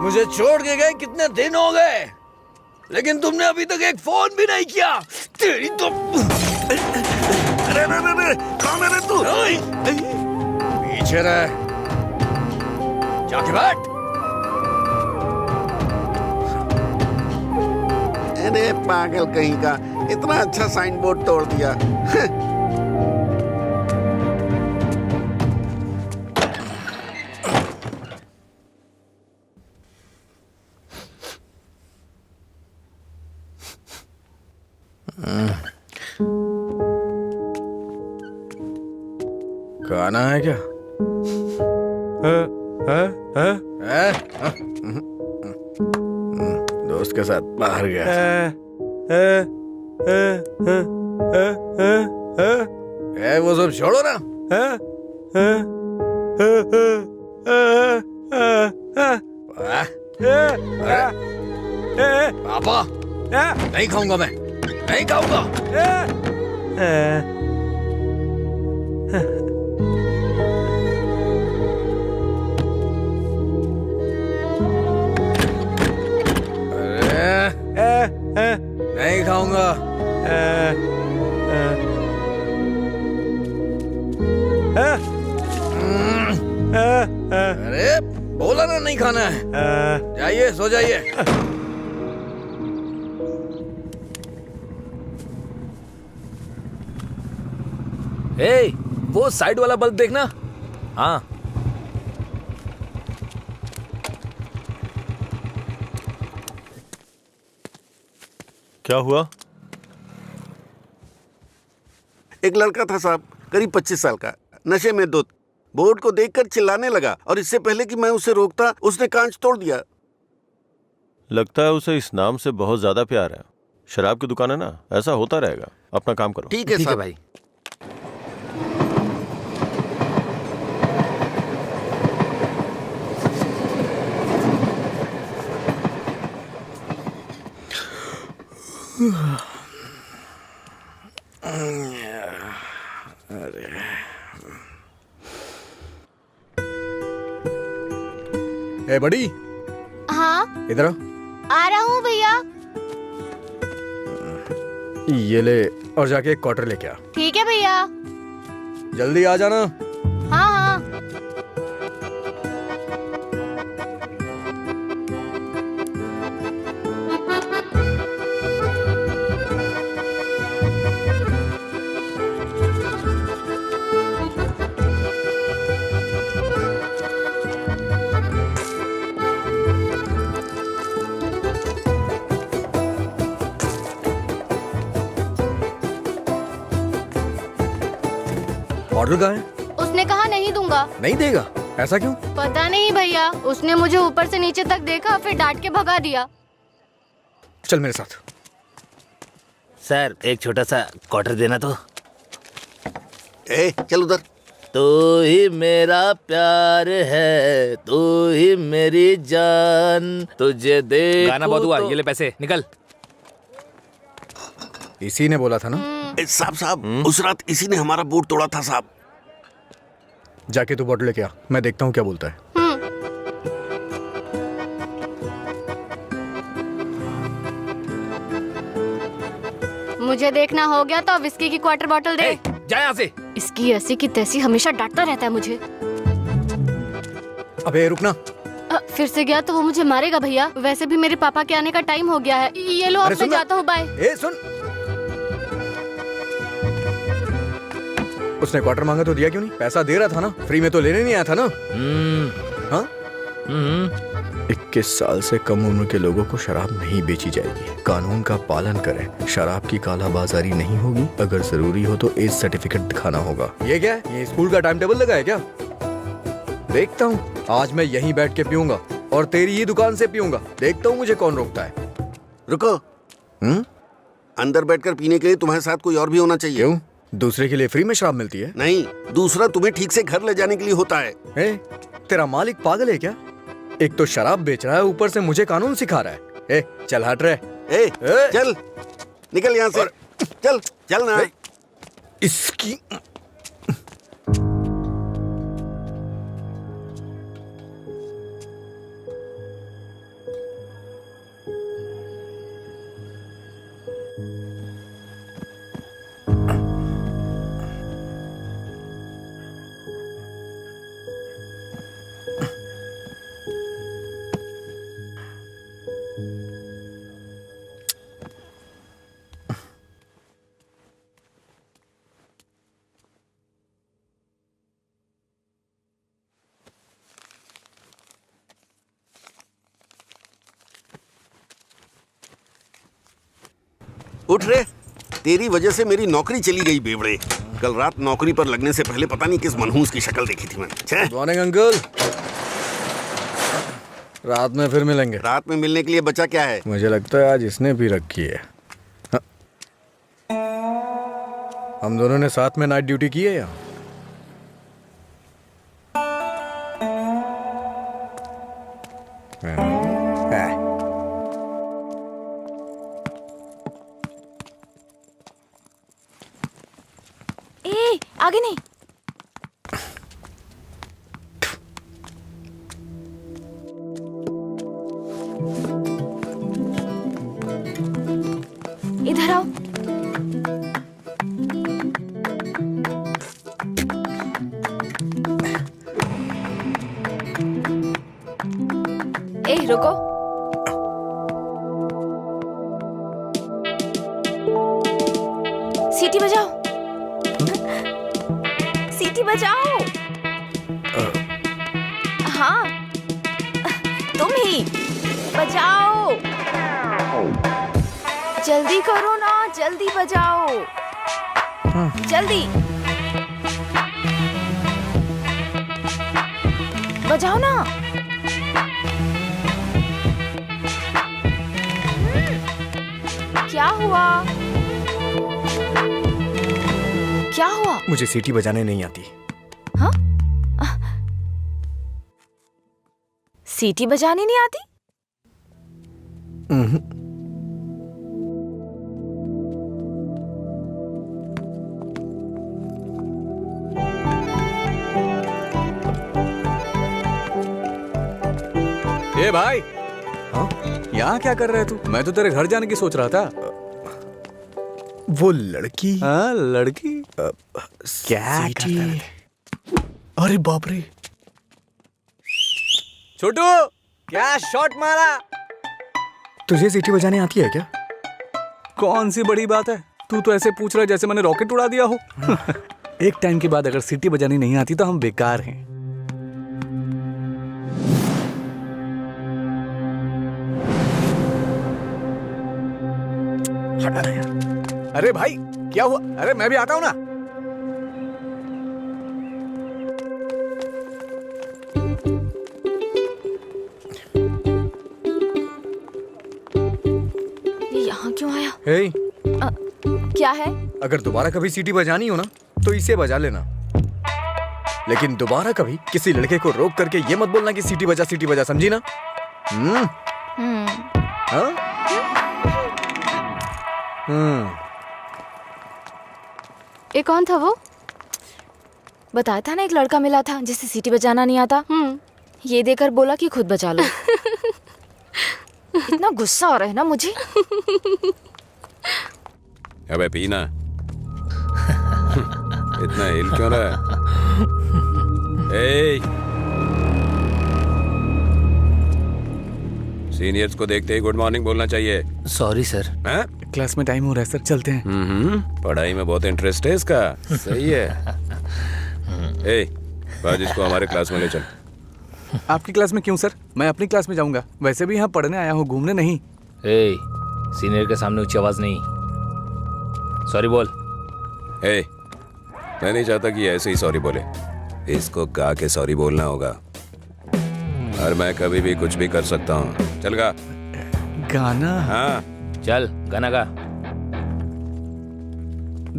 मुझे छोड़ के गए कितने दिन हो गए, लेकिन तुमने अभी तक एक फोन भी नहीं किया। तेरी तो अरे कौन है रे तू? पीछे रह, जाके बैठ। अरे पागल कहीं का, इतना अच्छा साइन बोर्ड तोड़ दिया। खाना है क्या? दोस्त के साथ बाहर गया। वो सब छोड़ो ना। पापा, नहीं खाऊंगा मैं, नहीं खाऊंगा। नहीं खाऊंगा। अरे बोला ना नहीं खाना है। जाइए, सो जाइए। ए, वो साइड वाला बल्ब देखना। हाँ, क्या हुआ? एक लड़का था साहब, करीब 25 साल का, नशे में धुत, बोर्ड को देखकर चिल्लाने लगा और इससे पहले कि मैं उसे रोकता उसने कांच तोड़ दिया। लगता है उसे इस नाम से बहुत ज्यादा प्यार है। शराब की दुकान है ना, ऐसा होता रहेगा। अपना काम करो। ठीक है साहब। भाई। ए बड़ी, हाँ इधर आ रहा हूँ भैया। ये ले और जाके एक क्वार्टर लेके आ। ठीक है भैया। जल्दी आ जाना। हाँ हाँ। ऑर्डर कहाँ है? उसने कहा नहीं दूंगा। नहीं देगा? ऐसा क्यों? पता नहीं भैया, उसने मुझे ऊपर से नीचे तक देखा, फिर डांट के भगा दिया। चल मेरे साथ। सर, एक छोटा सा क्वार्टर देना तो। चल उधर। तू ही मेरा प्यार है, तू ही मेरी जान, तुझे देखूं गाना बहुत हुआ। ये ले पैसे, निकल। इसी ने बोला था ना? साहब, उस रात इसी ने हमारा बोर्ड तोड़ा था साहब। जाके तू बॉटल लेके आ, मैं देखता हूँ क्या बोलता है। मुझे देखना हो गया तो विस्की की क्वार्टर बॉटल दे। जा यहाँ से। इसकी ऐसी की तैसी हमेशा डांटता रहता है मुझे। अबे रुकना। फिर से गया तो वो मुझे मारेगा भैया। वैसे भी मेरे पापा के आने का टाइम हो गया है। ये लो, अब मैं जाता हूँ, बाय। सुन, उसने क्वार्टर मांगा तो दिया क्यों नहीं? पैसा दे रहा था ना, फ्री में तो लेने नहीं आया था ना। हाँ? 21 साल से कम उम्र के लोगों को शराब नहीं बेची जाएगी। कानून का पालन करें। शराब की कालाबाजारी नहीं होगी। अगर जरूरी हो तो एज सर्टिफिकेट दिखाना होगा। ये क्या है? ये स्कूल का टाइम टेबल लगा है क्या? देखता हूँ, आज मैं यहीं बैठ के पीऊंगा और तेरी ही दुकान से पीऊंगा। देखता हूँ मुझे कौन रोकता है। रुको। अंदर बैठकर पीने के लिए तुम्हारे साथ कोई और भी होना चाहिए। क्यों? दूसरे के लिए फ्री में शराब मिलती है? नहीं, दूसरा तुम्हें ठीक से घर ले जाने के लिए होता है। तेरा मालिक पागल है क्या? एक तो शराब बेच रहा है, ऊपर से मुझे कानून सिखा रहा है। चल हट रहे। चल निकल यहाँ से। चल चल ना। इसकी उठ रे, तेरी वजह से मेरी नौकरी चली गई बेवड़े। कल रात नौकरी पर लगने से पहले पता नहीं किस मनहूस की शक्ल देखी थी मैंने। छे, गुड मॉर्निंग अंकल। रात में फिर मिलेंगे। रात में मिलने के लिए बचा क्या है? मुझे लगता है आज इसने भी रखी है। हाँ। हम दोनों ने साथ में नाइट ड्यूटी की है या? ए, आगे नहीं। इधर आओ। ए, रुको। सीटी बजाओ। सीटी बजाओ। हाँ, तुम ही बजाओ। जल्दी करो ना, जल्दी बजाओ। जल्दी बजाओ ना। क्या हुआ? क्या हुआ? मुझे सीटी बजाने नहीं आती। हाँ? सीटी बजानी नहीं आती? ए भाई, हाँ? यहाँ क्या कर रहा है तू? मैं तो तेरे घर जाने की सोच रहा था। वो लड़की। हाँ, लड़की क्या करता रहता? अरे बाप रे, छोटू क्या शॉट मारा। तुझे सीटी बजाने आती है क्या? कौन सी बड़ी बात है, तू तो ऐसे पूछ रहा है जैसे मैंने रॉकेट उड़ा दिया हो। एक टाइम के बाद अगर सीटी बजानी नहीं आती तो हम बेकार हैं। हटा यार। अरे भाई क्या हुआ? अरे मैं भी आता हूं ना। ये यहाँ क्यों आया? हे, क्या है? अगर दोबारा कभी सीटी बजानी हो ना तो इसे बजा लेना, लेकिन दोबारा कभी किसी लड़के को रोक करके ये मत बोलना कि सीटी बजा, समझी ना? हाँ? ये कौन था वो? बताया था ना, एक लड़का मिला था जिसे सीटी बजाना नहीं आता। ये देकर बोला कि खुद बजा लो। इतना गुस्सा आ रहा है ना मुझे। अबे पीना। इतना हिल क्यों रहा है? सीनियर्स को देखते ही गुड मॉर्निंग बोलना चाहिए। Sorry sir. हैं? क्लास में टाइम हो रहा है सर, चलते हैं। पढ़ाई में बहुत इंटरेस्ट है इसका। सही है। आज इसको हमारे क्लास में ले चल। आपकी क्लास में क्यों सर? मैं अपनी क्लास में जाऊंगा। वैसे भी यहाँ पढ़ने आया हूँ, घूमने नहीं। सीनियर के सामने ऊंची आवाज नहीं। सॉरी बोल। मैं नहीं चाहता कि ऐसे ही सॉरी बोले। इसको गा के सॉरी बोलना होगा, और मैं कभी भी कुछ भी कर सकता हूँ। चल गा। गाना? हाँ चल गाना गा।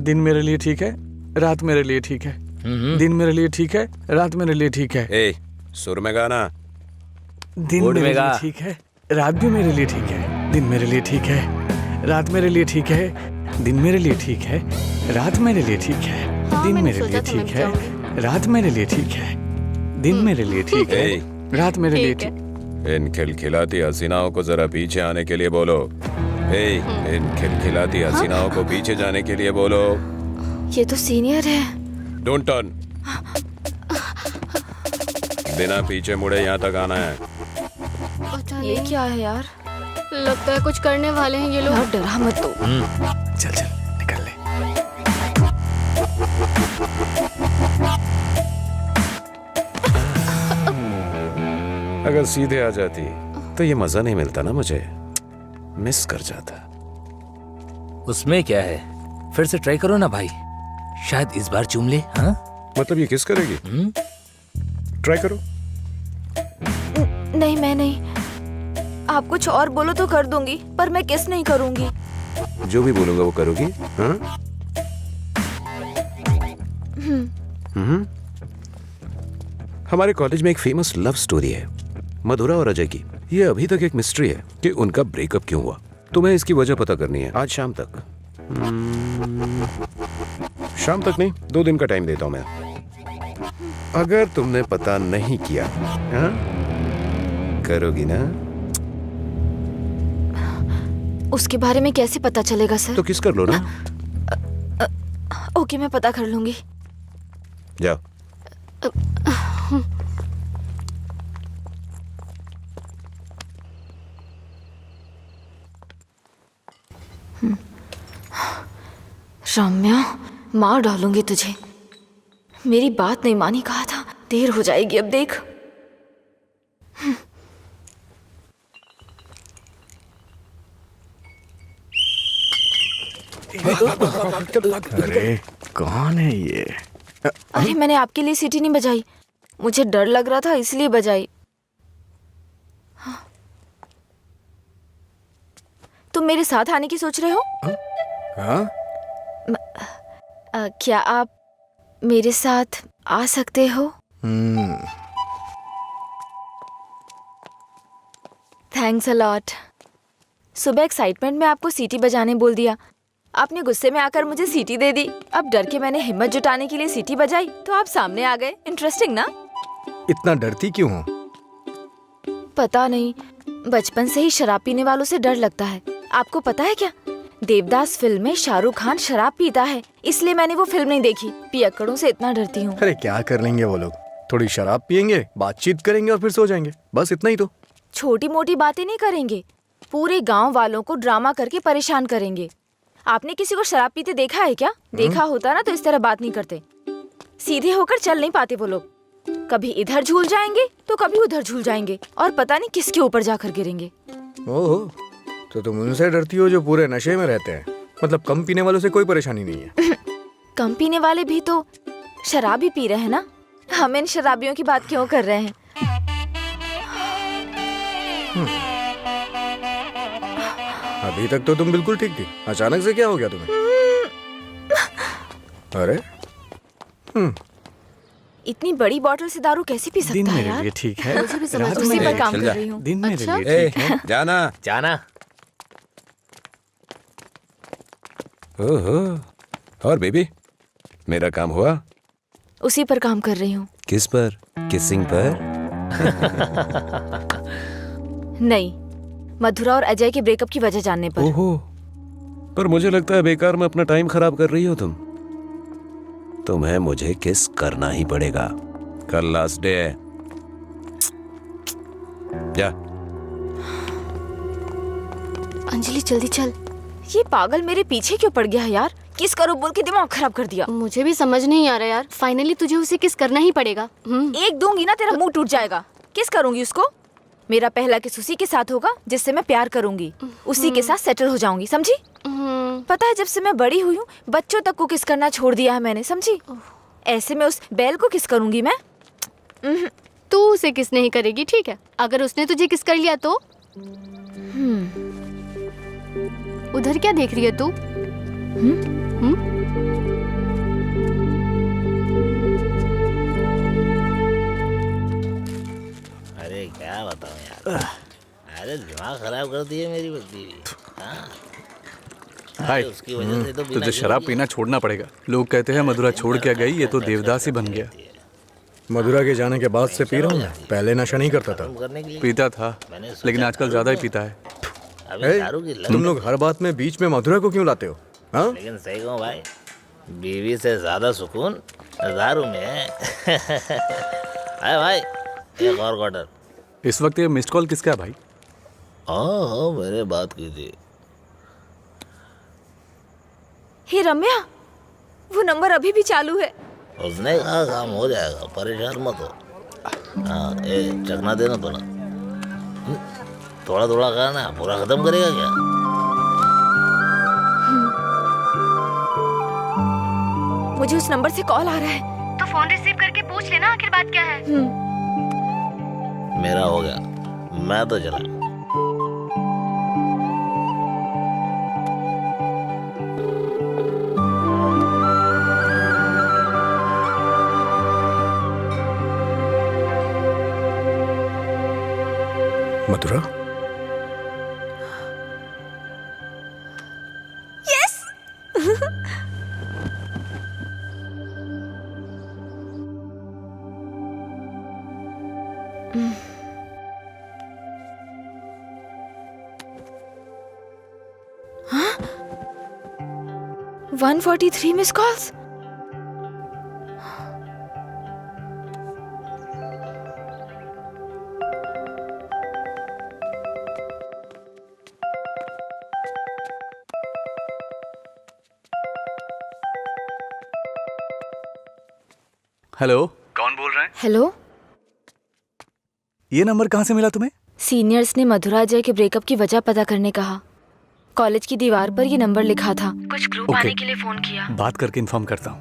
दिन मेरे लिए ठीक है, रात मेरे लिए ठीक है। दिन मेरे लिए ठीक है, रात मेरे लिए ठीक है। सुर में गाना। दिन बोर्ड मेरे में गा। लिए ठीक है, रात भी मेरे लिए ठीक है। दिन मेरे लिए ठीक है, रात मेरे लिए ठीक है। दिन मेरे लिए ठीक है, रात मेरे लिए ठीक है। हाँ, दिन मैंने मेरे सोचा लिए था मैं ठीक भी है, जाऊंगी। रात मेरे लिए ठीक है। दिन मेरे लिए ठीक है, रात मेरे लिए ठीक है। ठीक। इन खिलखिलाती हसीनाओं को जरा पीछे आने के लिए बोलो। इन खिलखिलाती हसीनाओं को पीछे जाने के लिए बोलो। ये तो सीनियर है। Don't turn. बिना पीछे मुड़े यहाँ तक आना है। पता ये नहीं, क्या है यार? लगता है कुछ करने वाले हैं ये लोग। यार डरा मत दो। चल चल निकल ले। अगर सीधे आ जाती तो ये मजा नहीं मिलता ना, मुझे मिस कर जाता। उसमें क्या है, फिर से ट्राई करो ना भाई, शायद इस बार चूम ले। हाँ मतलब ये किस करेगी? ट्राई करो। नहीं मैं नहीं, आप कुछ और बोलो तो कर दूंगी, पर मैं किस नहीं करूंगी। जो भी बोलूंगा वो करोगी? हाँ? हमारे कॉलेज में एक फेमस लव स्टोरी है, मधुरा और अजय की। ये अभी तक एक मिस्ट्री है कि उनका ब्रेकअप क्यों हुआ। तुम्हें इसकी वजह पता करनी है आज शाम तक। शाम तक नहीं, 2 दिन का टाइम देता हूं मैं। अगर तुमने पता नहीं किया, हाँ? करोगी ना? उसके बारे में कैसे पता चलेगा सर? तो किस कर लो ना। ओके मैं पता कर लूंगी। जाओ। रम्या, मार डालूंगी तुझे। मेरी बात नहीं मानी, कहा था। देर हो जाएगी अब देख। अरे कौन है ये? अरे मैंने आपके लिए सीटी नहीं बजाई, मुझे डर लग रहा था इसलिए बजाई। तुम मेरे साथ आने की सोच रहे हो? हाँ? क्या आप मेरे साथ आ सकते हो? Thanks a lot. सुबह एक्साइटमेंट में आपको सीटी बजाने बोल दिया, आपने गुस्से में आकर मुझे सीटी दे दी। अब डर के मैंने हिम्मत जुटाने के लिए सीटी बजाई तो आप सामने आ गए। इंटरेस्टिंग ना? इतना डरती क्यों हो? पता नहीं, बचपन से ही शराब पीने वालों से डर लगता है। आपको पता है क्या, देवदास फिल्म में शाहरुख खान शराब पीता है, इसलिए मैंने वो फिल्म नहीं देखी। पियक्कड़ों से इतना डरती हूँ। अरे क्या कर लेंगे वो लोग, थोड़ी शराब पियेंगे, बातचीत करेंगे और फिर सो जाएंगे, बस इतना ही तो। छोटी मोटी बातें नहीं करेंगे, पूरे गांव वालों को ड्रामा करके परेशान करेंगे। आपने किसी को शराब पीते देखा है क्या? देखा होता ना तो इस तरह बात नहीं करते। सीधे होकर चल नहीं पाते वो लोग, कभी इधर झूल जाएंगे तो कभी उधर झूल जाएंगे और पता नहीं किसके ऊपर जाकर गिरेंगे। ओहो, तो तुम उनसे डरती हो जो पूरे नशे में रहते हैं? मतलब कम पीने वालों से कोई परेशानी नहीं है? कम पीने वाले भी तो शराब ही पी रहे हैं ना, हम इन शराबियों की बात क्यों कर रहे हैं? अभी तक तो तुम बिल्कुल ठीक थी, अचानक से क्या हो गया तुम्हें? अरे इतनी बड़ी बोतल से दारू कैसे पी सकता दिन है मेरे यार? लिए ठीक है, मुझे भी समझ रात उसी मेरे पर काम चल कर जा। रही हूँ। दिन मेरे अच्छा? लिए ठीक है। जाना। जाना। ओहो, और बेबी, मेरा काम हुआ? उसी पर काम कर रही हूँ। किस पर? किसिंग पर? नहीं, मधुरा और अजय के ब्रेकअप की वजह जानने पर। ओहो, पर मुझे लगता है बेकार में अपना टाइम खराब कर रही हो तुम। तुम्हें मुझे किस करना ही पड़ेगा, कल लास्ट डे है। जा। अंजलि जल्दी चल। ये पागल मेरे पीछे क्यों पड़ गया है यार? किस करो बोल के दिमाग खराब कर दिया। मुझे भी समझ नहीं आ रहा यार, फाइनली तुझे उसे किस करना ही पड़ेगा। एक दूंगी ना तेरा मुंह टूट जाएगा। किस करूंगी उसको? मेरा पहला किस उसी के साथ होगा जिससे मैं प्यार करूंगी, उसी के साथ सेटल हो जाऊंगी, समझी? पता है जब से मैं बड़ी हुई हूँ बच्चों तक को किस करना छोड़ दिया है मैंने, समझी? ऐसे में उस बैल को किस करूंगी मैं? तू उसे किस नहीं करेगी, ठीक है? अगर उसने तुझे किस कर लिया तो? उधर क्या देख रही है तू? अरे क्या बताऊं यार, अरे दिमाग खराब कर दिए मेरी बीवी। हाय, उसकी वजह से तो तुझे शराब पीना छोड़ना पड़ेगा। लोग कहते हैं मधुरा छोड़ के गई, ये तो देवदास ही बन गया। मधुरा के जाने के बाद से पी रहा हूँ मैं, पहले नशा नहीं करता था। पीता था, लेकिन आजकल ज्यादा ही पीता है। अभी दारू की लत। तुम लोग हर बात में बीच में मधुरा को क्यों लाते हो? हाँ? लेकिन सही कहूँ भाई, बीवी से ज्यादा सुकून दारू में है। अरे भाई, एक और क्वार्टर। इस वक्त ये मिस्ड कॉल किसका है भाई? हाँ, मैंने बात की थी। हे रम्या, वो नंबर अभी भी चालू है। उसने कहा काम हो जाएगा, परेशान मत हो। हाँ, चखना देना थोड़ा। थोड़ा थोड़ा खाना, पूरा खत्म करेगा क्या? मुझे उस नंबर से कॉल आ रहा है। तो फोन रिसीव करके पूछ लेना आखिर बात क्या है। मेरा हो गया, मैं तो चला। मधुरा, हाँ? 143 मिस कॉल्स। हेलो, कौन बोल रहे हैं? हेलो, ये नंबर कहाँ से मिला तुम्हें? सीनियर्स ने मधुरा अजय के ब्रेकअप की वजह पता करने कहा। कॉलेज की दीवार पर ये नंबर लिखा था। कुछ ग्रुप ओके। आने के लिए फोन किया। बात करके इन्फॉर्म करता हूँ।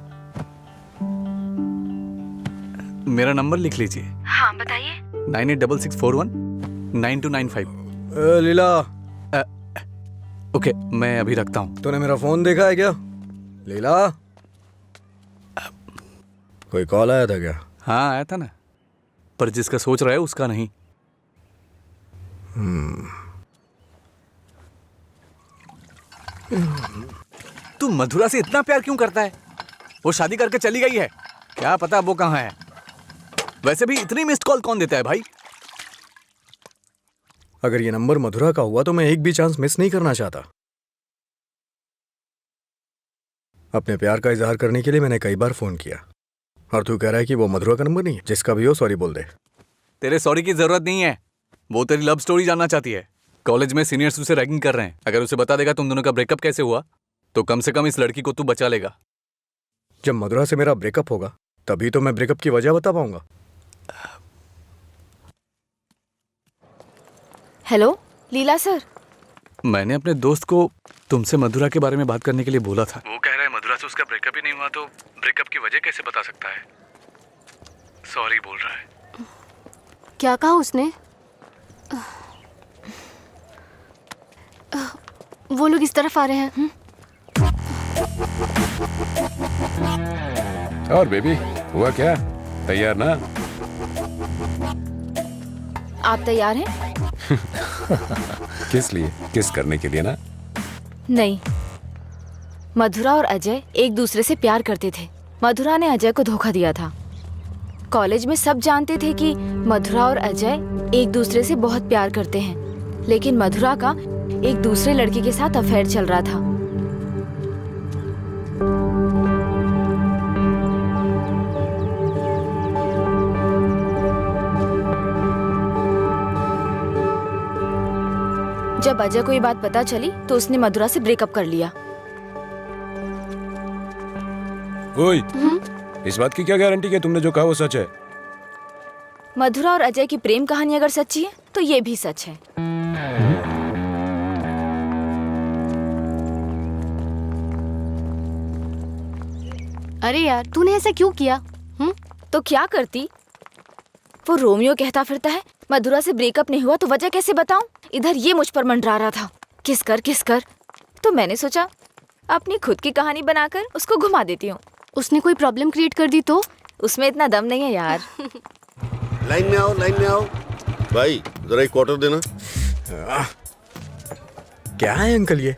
मेरा नंबर लिख लीजिए। हाँ बताइए। 9866419295। लीला, ओके, मैं अभी रखता हूँ। तूने मेरा फोन देखा है क्या? लीला, कोई कॉल आया था क्या? हाँ आया था ना, पर जिसका सोच रहा है उसका नहीं। तू मधुरा से इतना प्यार क्यों करता है? वो शादी करके चली गई है, क्या पता वो कहाँ है। वैसे भी इतनी मिस्ड कॉल कौन देता है भाई? अगर ये नंबर मधुरा का हुआ तो मैं एक भी चांस मिस नहीं करना चाहता। अपने प्यार का इजहार करने के लिए मैंने कई बार फोन किया, और तू कह रहा है कि वो मधुरा का नंबर नहीं है? जिसका भी हो सॉरी बोल दे। तेरे सॉरी की जरूरत नहीं है, वो तेरी लव स्टोरी जानना चाहती है। कॉलेज में सीनियर्स उसे रैगिंग कर रहे हैं। अगर उसे बता देगा तुम दोनों का ब्रेकअप कैसे हुआ, तो कम से कम इस लड़की को तू बचा लेगा। जब मधुरा से मेरा ब्रेकअप होगा तभी तो मैं ब्रेकअप की वजह बता पाऊंगा। हेलो लीला सर। मैंने अपने दोस्त को तुमसे मधुरा के बारे में बात करने के लिए बोला था। वो कह रहा है मधुरा से उसका ब्रेकअप ही नहीं हुआ, तो ब्रेकअप की वजह कैसे बता सकता है? सॉरी बोल रहा है। क्या कहा उसने? वो लोग इस तरफ आ रहे हैं। और बेबी, हुआ क्या? तैयार ना? आप तैयार हैं? किस लिए? किस करने के लिए ना? नहीं, मधुरा और अजय एक दूसरे से प्यार करते थे। मधुरा ने अजय को धोखा दिया था। कॉलेज में सब जानते थे कि मधुरा और अजय एक दूसरे से बहुत प्यार करते हैं, लेकिन मधुरा का एक दूसरे लड़के के साथ अफेयर चल रहा था। जब अजय को ये बात पता चली तो उसने मधुरा से ब्रेकअप कर लिया। ओए, इस बात की क्या गारंटी कि तुमने जो कहा वो सच है? मधुरा और अजय की प्रेम कहानी अगर सच्ची है तो ये भी सच है। अरे यार, तूने ऐसा क्यों किया? तो क्या करती? वो रोमियो कहता फिरता है मधुरा से ब्रेकअप नहीं हुआ तो वजह कैसे बताऊं? इधर ये मुझ पर मंडरा रहा था, किस कर। तो मैंने सोचा अपनी खुद की कहानी बनाकर उसको घुमा देती हूँ। उसने कोई प्रॉब्लम क्रिएट कर दी तो? उसमें इतना दम नहीं है यार। लाइन में आओ, लाइन में आओ। भाई जरा एक क्वार्टर देना। क्या है अंकल ये?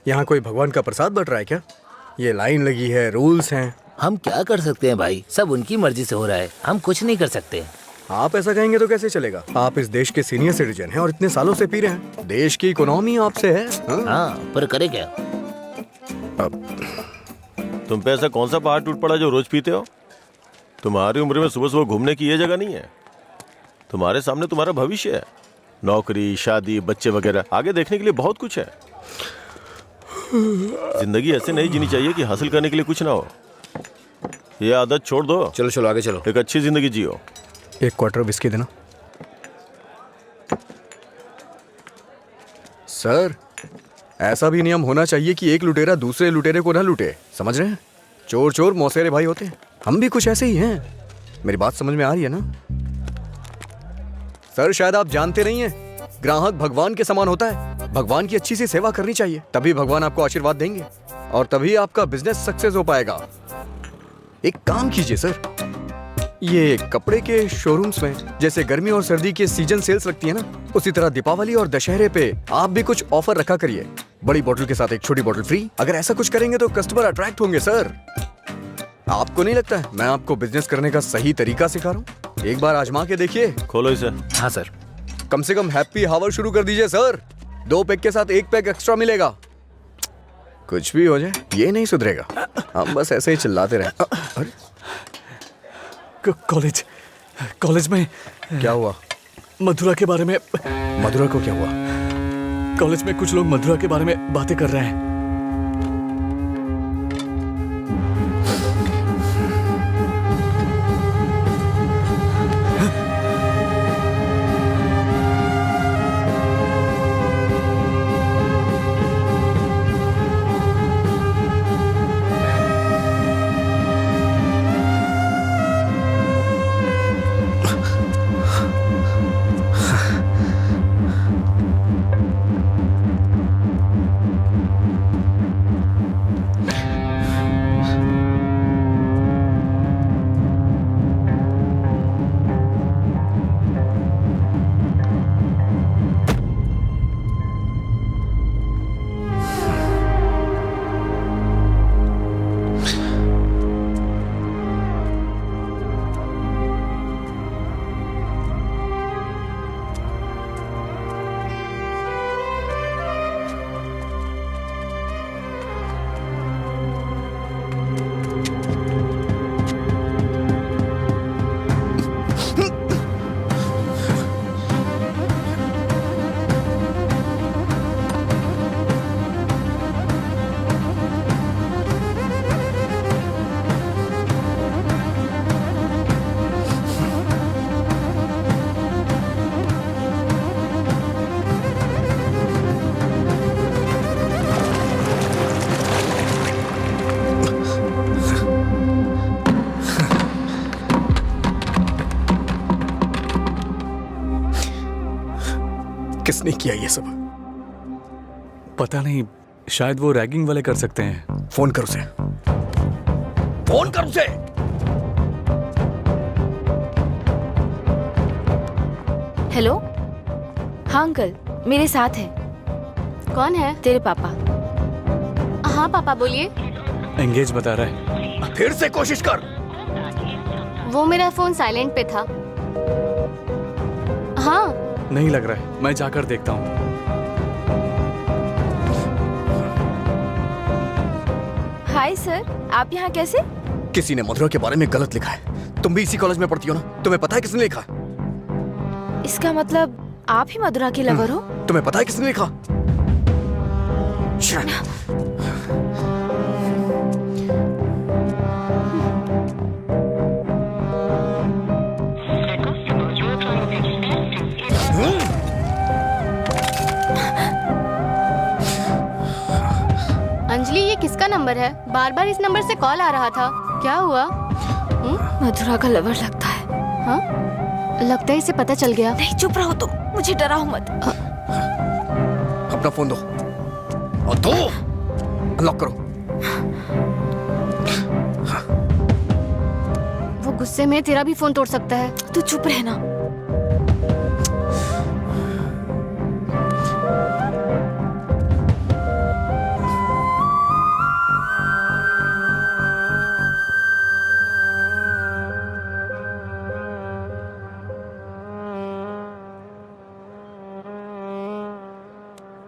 यहाँ कोई भगवान का प्रसाद बट रहा है क्या? ये लाइन लगी है, रूल्स हैं। हम क्या कर सकते हैं भाई, सब उनकी मर्जी से हो रहा है, हम कुछ नहीं कर सकते। आप ऐसा कहेंगे तो कैसे चलेगा? आप इस देश के सीनियर सिटीजन हैं और इतने सालों से पी रहे हैं। देश की इकोनॉमी आपसे है। हाँ, पर करे क्या? तुम पे ऐसा कौन सा पहाड़ टूट पड़ा जो रोज पीते हो? तुम्हारी उम्र में सुबह सुबह घूमने की ये जगह नहीं है। तुम्हारे सामने तुम्हारा भविष्य है, नौकरी, शादी, बच्चे वगैरह। आगे देखने के लिए बहुत कुछ है। जिंदगी ऐसे नहीं जीनी चाहिए कि हासिल करने के लिए कुछ ना हो। ये आदत छोड़ दो। चलो चलो आगे चलो। एक अच्छी जिंदगी जियो। एक क्वार्टर विस्की देना। सर, ऐसा भी नियम होना चाहिए कि एक लुटेरा दूसरे लुटेरे को ना लूटे, समझ रहे हैं? चोर चोर मौसेरे भाई होते हैं, हम भी कुछ ऐसे ही हैं। मेरी बात समझ में आ रही है ना? सर शायद आप जानते नहीं हैं, ग्राहक भगवान के समान होता है। भगवान की अच्छी सी सेवा करनी चाहिए, तभी भगवान आपको आशीर्वाद देंगे और तभी आपका बिजनेस सक्सेस हो पाएगा। एक काम कीजिए सर, ये कपड़े के शोरूम्स में जैसे गर्मी और सर्दी के सीजन सेल्स लगती है ना, उसी तरह दीपावली और दशहरे पे आप भी कुछ ऑफर रखा करिए। बड़ी बोतल के साथ एक छोटी बोतल फ्री। अगर ऐसा कुछ करेंगे तो कस्टमर अट्रैक्ट होंगे सर। आपको नहीं लगता है मैं आपको बिजनेस करने का सही तरीका सिखा रहा हूँ? एक बार आजमा के देखिए। खोलो इसे। हाँ सर। कम से कम हैप्पी हावर शुरू कर दीजिए सर। 2 पैक के साथ 1 पैक एक्स्ट्रा मिलेगा। कुछ भी हो जाए ये नहीं सुधरेगा, हम बस ऐसे ही चिल्लाते रहे। अरे कॉलेज में क्या हुआ? मधुरा के बारे में। मधुरा को क्या हुआ? कॉलेज में कुछ लोग मधुरा के बारे में बातें कर रहे हैं। किसने किया ये सब? पता नहीं, शायद वो रैगिंग वाले कर सकते हैं। फोन कर उसे, फोन कर उसे। हेलो। हाँ अंकल, मेरे साथ है। कौन है? तेरे पापा। हाँ पापा बोलिए। एंगेज बता रहा है। फिर से कोशिश कर। वो मेरा फोन साइलेंट पे था। हाँ नहीं लग रहा है, मैं जाकर देखता हूँ। हाय सर, आप यहाँ कैसे? किसी ने मधुरा के बारे में गलत लिखा है। तुम भी इसी कॉलेज में पढ़ती हो ना, तुम्हें पता है किसने लिखा? इसका मतलब आप ही मधुरा के लवर हो? तुम्हें पता है किसने लिखा? अंजलि, ये किसका नंबर है? बार बार इस नंबर से कॉल आ रहा था, क्या हुआ? मधुरा का लवर लगता है। हाँ, लगता है इसे पता चल गया। नहीं, चुप रहो तुम, मुझे डराओ मत। अपना फोन दो और दो, अनलॉक करो। वो गुस्से में तेरा भी फोन तोड़ सकता है। तू चुप रहना।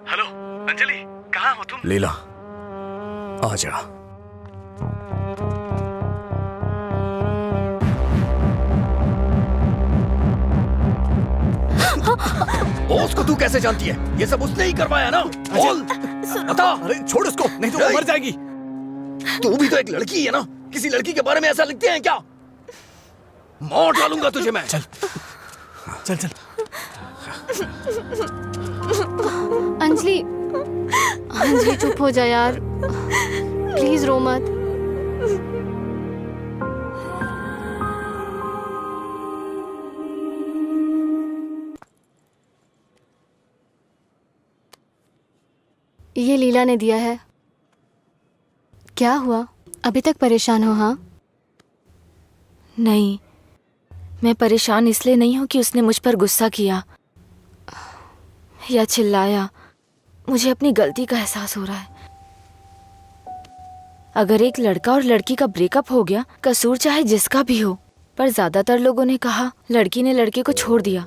हेलो अंजलि, कहाँ हो तुम? लीला, आ जा। उसको तू कैसे जानती है? ये सब उसने ही करवाया ना? बोल, बता। अरे छोड़ उसको, नहीं तो वो मर जाएगी। तू भी तो एक लड़की है ना, किसी लड़की के बारे में ऐसा लिखते हैं क्या? मार डालूंगा तुझे मैं। चल चल चल। अंजलि, अंजलि चुप हो जा यार, प्लीज रो मत। ये लीला ने दिया है। क्या हुआ, अभी तक परेशान हो? हाँ नहीं, मैं परेशान इसलिए नहीं हूँ कि उसने मुझ पर गुस्सा किया या चिल्लाया। मुझे अपनी गलती का एहसास हो रहा है। अगर एक लड़का और लड़की का ब्रेकअप हो गया, कसूर चाहे जिसका भी हो, पर ज्यादातर लोगों ने कहा लड़की ने लड़के को छोड़ दिया।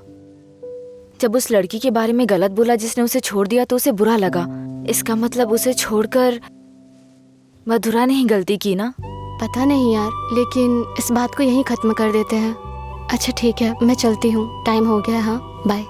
जब उस लड़की के बारे में गलत बोला जिसने उसे छोड़ दिया तो उसे बुरा लगा। इसका मतलब उसे छोड़कर मधुरा ने ही गलती की ना? पता नहीं यार, लेकिन इस बात को यहीं खत्म कर देते हैं। अच्छा ठीक है, मैं चलती हूँ, टाइम हो गया है। हाँ बाय।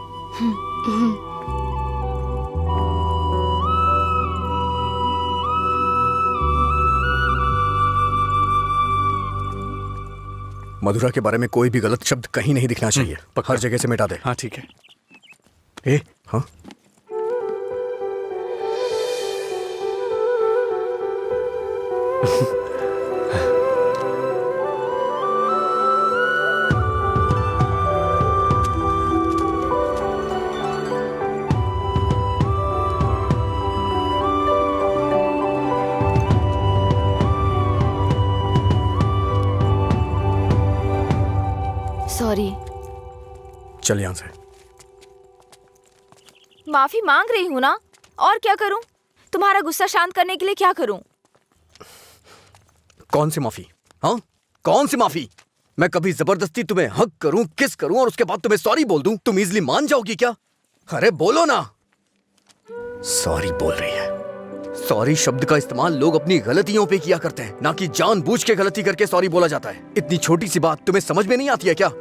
मधुरा के बारे में कोई भी गलत शब्द कहीं नहीं दिखना चाहिए। हर जगह से मिटा दे। हाँ ठीक है। ए हाँ, सॉरी। चल यहाँ से। माफी मांग रही हूँ ना, और क्या करूँ? तुम्हारा गुस्सा शांत करने के लिए क्या करूँ? कौन सी माफी? हाँ, कौन सी माफी? मैं कभी जबरदस्ती तुम्हें हक करूं, किस करूं और उसके बाद तुम्हें सॉरी बोल दूं? तुम इजीली मान जाओगी क्या? अरे बोलो ना। सॉरी बोल रही है। सॉरी शब्द का इस्तेमाल लोग अपनी गलतियों पे किया करते हैं, ना कि जानबूझ के गलती करके सॉरी बोला जाता है। इतनी छोटी सी बात तुम्हें समझ में नहीं आती है क्या?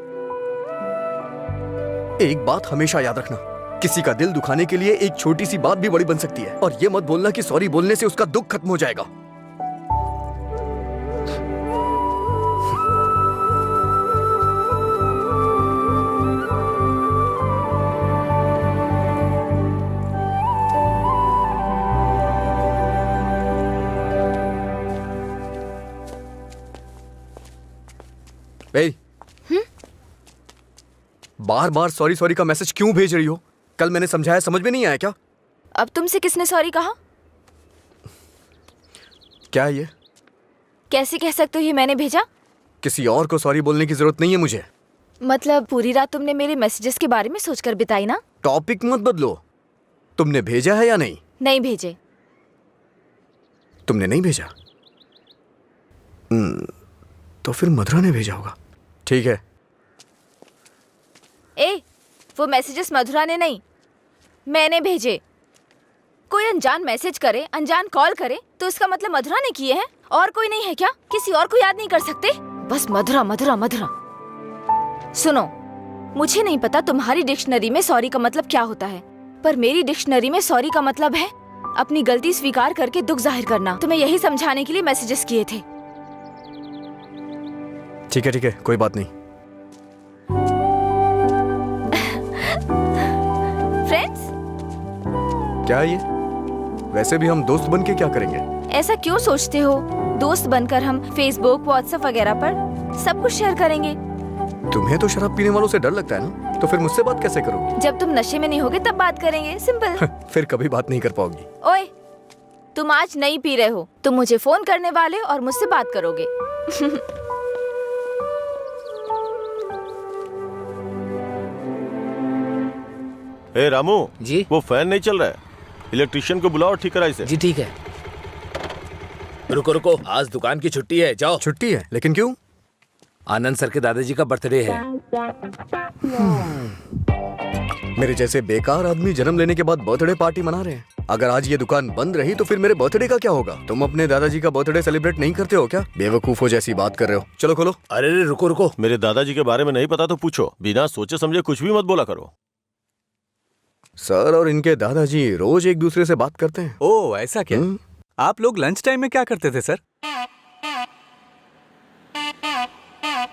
एक बात हमेशा याद रखना, किसी का दिल दुखाने के लिए एक छोटी सी बात भी बड़ी बन सकती है। और ये मत बोलना कि सॉरी बोलने से उसका दुख खत्म हो जाएगा। बार बार सॉरी सॉरी का मैसेज क्यों भेज रही हो? कल मैंने समझाया, समझ में नहीं आया क्या? अब तुमसे किसने सॉरी कहा? क्या है ये? कैसे कह सकते हो ये मैंने भेजा? किसी और को सॉरी बोलने की जरूरत नहीं है मुझे। मतलब पूरी रात तुमने मेरे मैसेजेस के बारे में सोचकर बिताई ना? टॉपिक मत बदलो। तुमने भेजा है या नहीं? नहीं भेजे। तुमने नहीं भेजा? तो फिर मधुरा ने भेजा होगा। ठीक है। ए, वो मैसेजेस मधुरा ने नहीं, मैंने भेजे। कोई अनजान मैसेज करे, अनजान कॉल करे तो इसका मतलब मधुरा ने किए हैं? और कोई नहीं है क्या? किसी और को याद नहीं कर सकते? बस मधुरा मधुरा मधुरा। सुनो, मुझे नहीं पता तुम्हारी डिक्शनरी में सॉरी का मतलब क्या होता है, पर मेरी डिक्शनरी में सॉरी का मतलब है अपनी गलती स्वीकार करके दुख जाहिर करना। तुम्हें यही समझाने के लिए मैसेजेस किए थे। ठीक है, कोई बात नहीं। फ्रेंड्स? क्या ये? वैसे भी हम दोस्त बन के क्या करेंगे? ऐसा क्यों सोचते हो? दोस्त बनकर हम फेसबुक, व्हाट्सएप वगैरह पर सब कुछ शेयर करेंगे। तुम्हें तो शराब पीने वालों से डर लगता है ना, तो फिर मुझसे बात कैसे करोगे? जब तुम नशे में नहीं होगे तब बात करेंगे, सिंपल। फिर कभी बात नहीं कर पाओगी। ओए, तुम आज नहीं पी रहे हो, तुम मुझे फोन करने वाले और मुझसे बात करोगे। ए रामू जी? वो फैन नहीं चल रहा है, इलेक्ट्रिशियन को बुलाओ और ठीक कराइए इसे। जी ठीक है। रुको रुको, आज दुकान की छुट्टी है, जाओ। छुट्टी है? लेकिन क्यों? आनंद सर के दादाजी का बर्थडे है। मेरे जैसे बेकार आदमी जन्म लेने के बाद बर्थडे पार्टी मना रहे हैं। अगर आज ये दुकान बंद रही तो फिर मेरे बर्थडे का क्या होगा? तुम अपने दादाजी का बर्थडे सेलिब्रेट नहीं करते हो क्या? बेवकूफों जैसी बात कर रहे हो। चलो खोलो। अरे रुको रुको, मेरे दादाजी के बारे में नहीं पता तो पूछो, बिना सोचे समझे कुछ भी मत बोला करो। सर और इनके दादाजी रोज एक दूसरे से बात करते हैं। ओ ऐसा क्या? आप लोग लंच टाइम में क्या करते थे सर?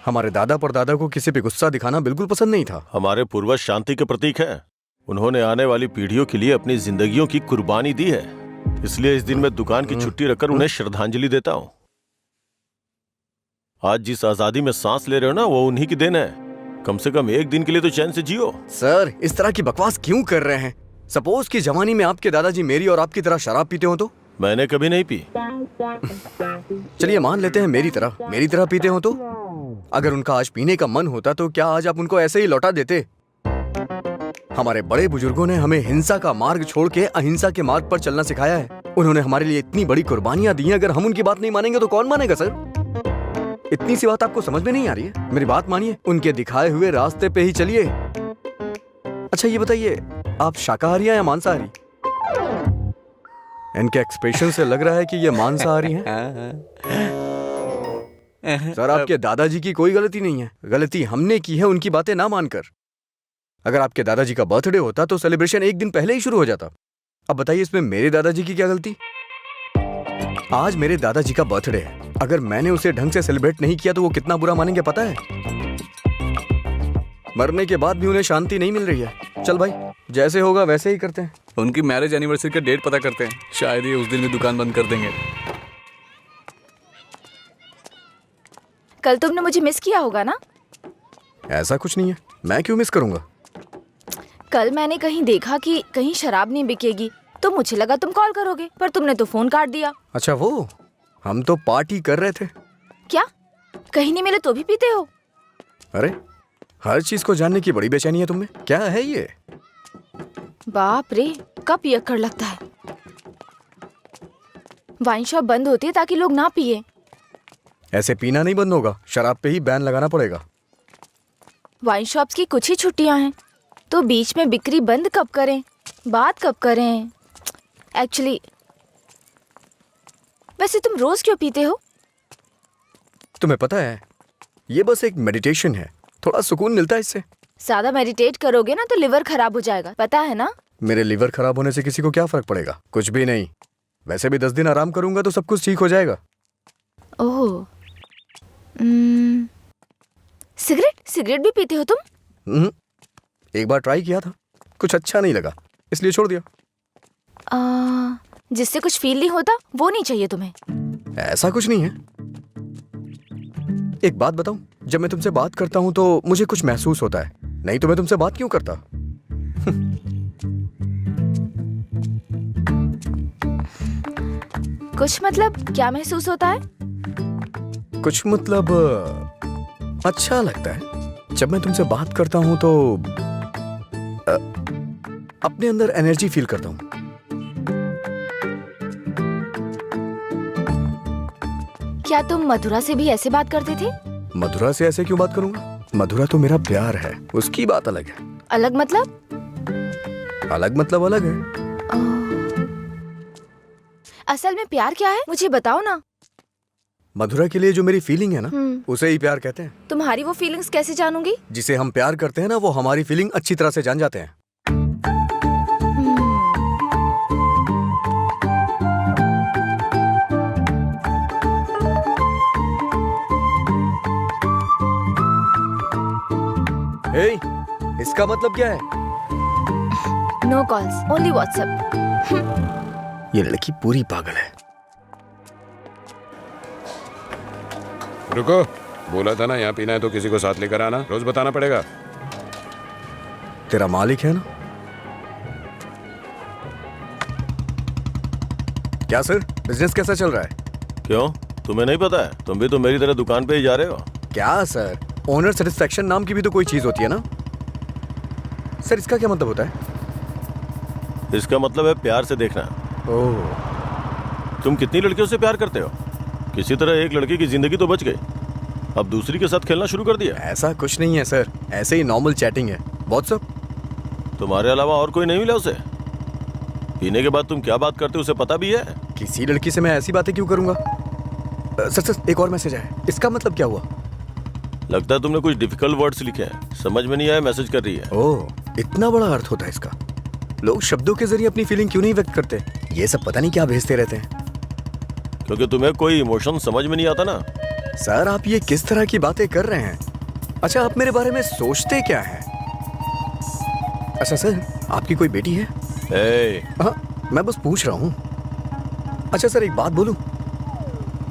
हमारे दादा परदादा को किसी पे गुस्सा दिखाना बिल्कुल पसंद नहीं था। हमारे पूर्वज शांति के प्रतीक हैं। उन्होंने आने वाली पीढ़ियों के लिए अपनी जिंदगियों की कुर्बानी दी है, इसलिए इस दिन मैं दुकान की छुट्टी रखकर उन्हें श्रद्धांजलि देता हूँ। आज जिस आजादी में सांस ले रहे हो ना, वो उन्हीं की देन है। कम से कम एक दिन के लिए तो चैन से जियो। सर इस तरह की बकवास क्यों कर रहे हैं? सपोज कि जवानी में आपके दादाजी मेरी और आपकी तरह शराब पीते हो तो? मैंने कभी नहीं पी। चलिए मान लेते हैं मेरी तरह पीते हो तो? अगर उनका आज पीने का मन होता तो क्या आज आप उनको ऐसे ही लौटा देते? हमारे बड़े बुजुर्गों ने हमें हिंसा का मार्ग छोड़ के अहिंसा के मार्ग पर चलना सिखाया है। उन्होंने हमारे लिए इतनी बड़ी कुर्बानियां दी हैं, अगर हम उनकी बात नहीं मानेंगे तो कौन मानेगा सर? इतनी सी बात आपको समझ में नहीं आ रही है? मेरी बात मानिए, उनके दिखाए हुए रास्ते पे ही चलिए। अच्छा ये बताइए, आप शाकाहारी हैं या मांसाहारी? इनके एक्सप्रेशन से लग रहा है कि ये मांसाहारी हैं। सर आपके दादाजी की कोई गलती नहीं है, गलती हमने की है उनकी बातें ना मानकर। अगर आपके दादाजी का बर्थडे होता तो सेलिब्रेशन एक दिन पहले ही शुरू हो जाता। अब बताइए इसमें मेरे दादाजी की क्या गलती? आज मेरे दादाजी का बर्थडे है, अगर मैंने उसे ढंग से सेलिब्रेट नहीं किया तो वो कितना बुरा मानेंगे पता है? मरने के बाद भी उन्हें शांति नहीं मिल रही है। चल भाई, जैसे होगा वैसे ही करते हैं। उनकी मैरिज एनिवर्सरी का डेट पता करते हैं, शायद ये उस दिन भी दुकान बंद कर देंगे। कल तुमने मुझे मिस किया होगा ना? ऐसा कुछ नहीं है, मैं क्यों मिस करूंगा? कल मैंने कहीं देखा कि कहीं शराब नहीं बिकेगी, तो मुझे लगा तुम कॉल करोगे, पर तुमने तो फोन काट दिया। अच्छा वो, हम तो पार्टी कर रहे थे। क्या कहीं नहीं मिले तो भी पीते हो? अरे हर चीज को जानने की बड़ी बेचैनी है तुम्हें। क्या है ये? बाप रे, कब पियक्कड़ लगता है। वाइन शॉप बंद होती है ताकि लोग ना पिए। ऐसे पीना नहीं बंद होगा, शराब पे ही बैन लगाना पड़ेगा। वाइन शॉप्स की कुछ ही छुट्टियां हैं, तो बीच में बिक्री बंद कब करें, बात कब करें? एक्चुअली वैसे तुम रोज क्यों पीते हो? तुम्हें पता है ये बस एक मेडिटेशन है, थोड़ा सुकून मिलता है इससे। ज्यादा मेडिटेट करोगे ना तो लिवर खराब हो जाएगा, पता है ना? मेरे लिवर खराब होने से किसी को क्या फर्क पड़ेगा? कुछ भी नहीं। वैसे भी 10 दिन आराम करूंगा तो सब कुछ ठीक हो जाएगा। ओह, सिगरेट भी पीते हो तुम? एक बार ट्राई किया था, कुछ अच्छा नहीं लगा, इसलिए छोड़ दिया। जिससे कुछ फील नहीं होता वो नहीं चाहिए तुम्हें? ऐसा कुछ नहीं है। एक बात बताऊं, जब मैं तुमसे बात करता हूं तो मुझे कुछ महसूस होता है, नहीं तो मैं तुमसे बात क्यों करता? कुछ मतलब क्या महसूस होता है? कुछ मतलब अच्छा लगता है। जब मैं तुमसे बात करता हूं तो अपने अंदर एनर्जी फील करता हूं। क्या तुम मधुरा से भी ऐसे बात करते थे? मधुरा से ऐसे क्यों बात करूंगा? मधुरा तो मेरा प्यार है, उसकी बात अलग है। अलग मतलब? अलग मतलब अलग है। असल में प्यार क्या है मुझे बताओ ना। मधुरा के लिए जो मेरी फीलिंग है ना, उसे ही प्यार कहते हैं। तुम्हारी वो फीलिंग्स कैसे जानूंगी? जिसे हम प्यार करते हैं ना, वो हमारी फीलिंग अच्छी तरह से जान जाते हैं। हे, इसका मतलब क्या है? No calls, only WhatsApp. ये लड़की पूरी पागल है। रुको, बोला था ना यहाँ पीना है तो किसी को साथ लेकर आना, रोज बताना पड़ेगा। तेरा मालिक है ना? क्या सर, बिजनेस कैसा चल रहा है? क्यों, तुम्हें नहीं पता है? तुम भी तो मेरी तरह दुकान पे ही जा रहे हो। क्या सर, ओनर सेटिस्फेक्शन नाम की भी तो कोई चीज होती है ना? सर इसका क्या मतलब होता है? इसका मतलब है प्यार से देखना। ओह, तुम कितनी लड़कियों से प्यार करते हो? किसी तरह एक लड़की की जिंदगी तो बच गई, अब दूसरी के साथ खेलना शुरू कर दिया। ऐसा कुछ नहीं है सर, ऐसे ही नॉर्मल चैटिंग है, व्हाट्सएप। तुम्हारे अलावा और कोई नहीं मिला उसे? पीने के बाद तुम क्या बात करते हो उसे पता भी है? किसी लड़की से मैं ऐसी बातें क्यों करूंगा? सर एक और मैसेज है, इसका मतलब क्या हुआ? लगता है तुमने कुछ डिफिकल्ट वर्ड्स लिखे हैं, समझ में नहीं आया, मैसेज कर रही है। ओह, इतना बड़ा अर्थ होता है इसका। लोग शब्दों के जरिए अपनी फीलिंग क्यों नहीं व्यक्त करते? ये सब पता नहीं क्या भेजते रहते हैं। क्योंकि तुम्हें कोई इमोशन समझ में नहीं आता ना। सर आप ये किस तरह की बातें कर रहे हैं? अच्छा आप मेरे बारे में सोचते क्या हैं? अच्छा सर, आपकी कोई बेटी है? हाँ, मैं बस पूछ रहा हूँ। अच्छा सर एक बात बोलूं,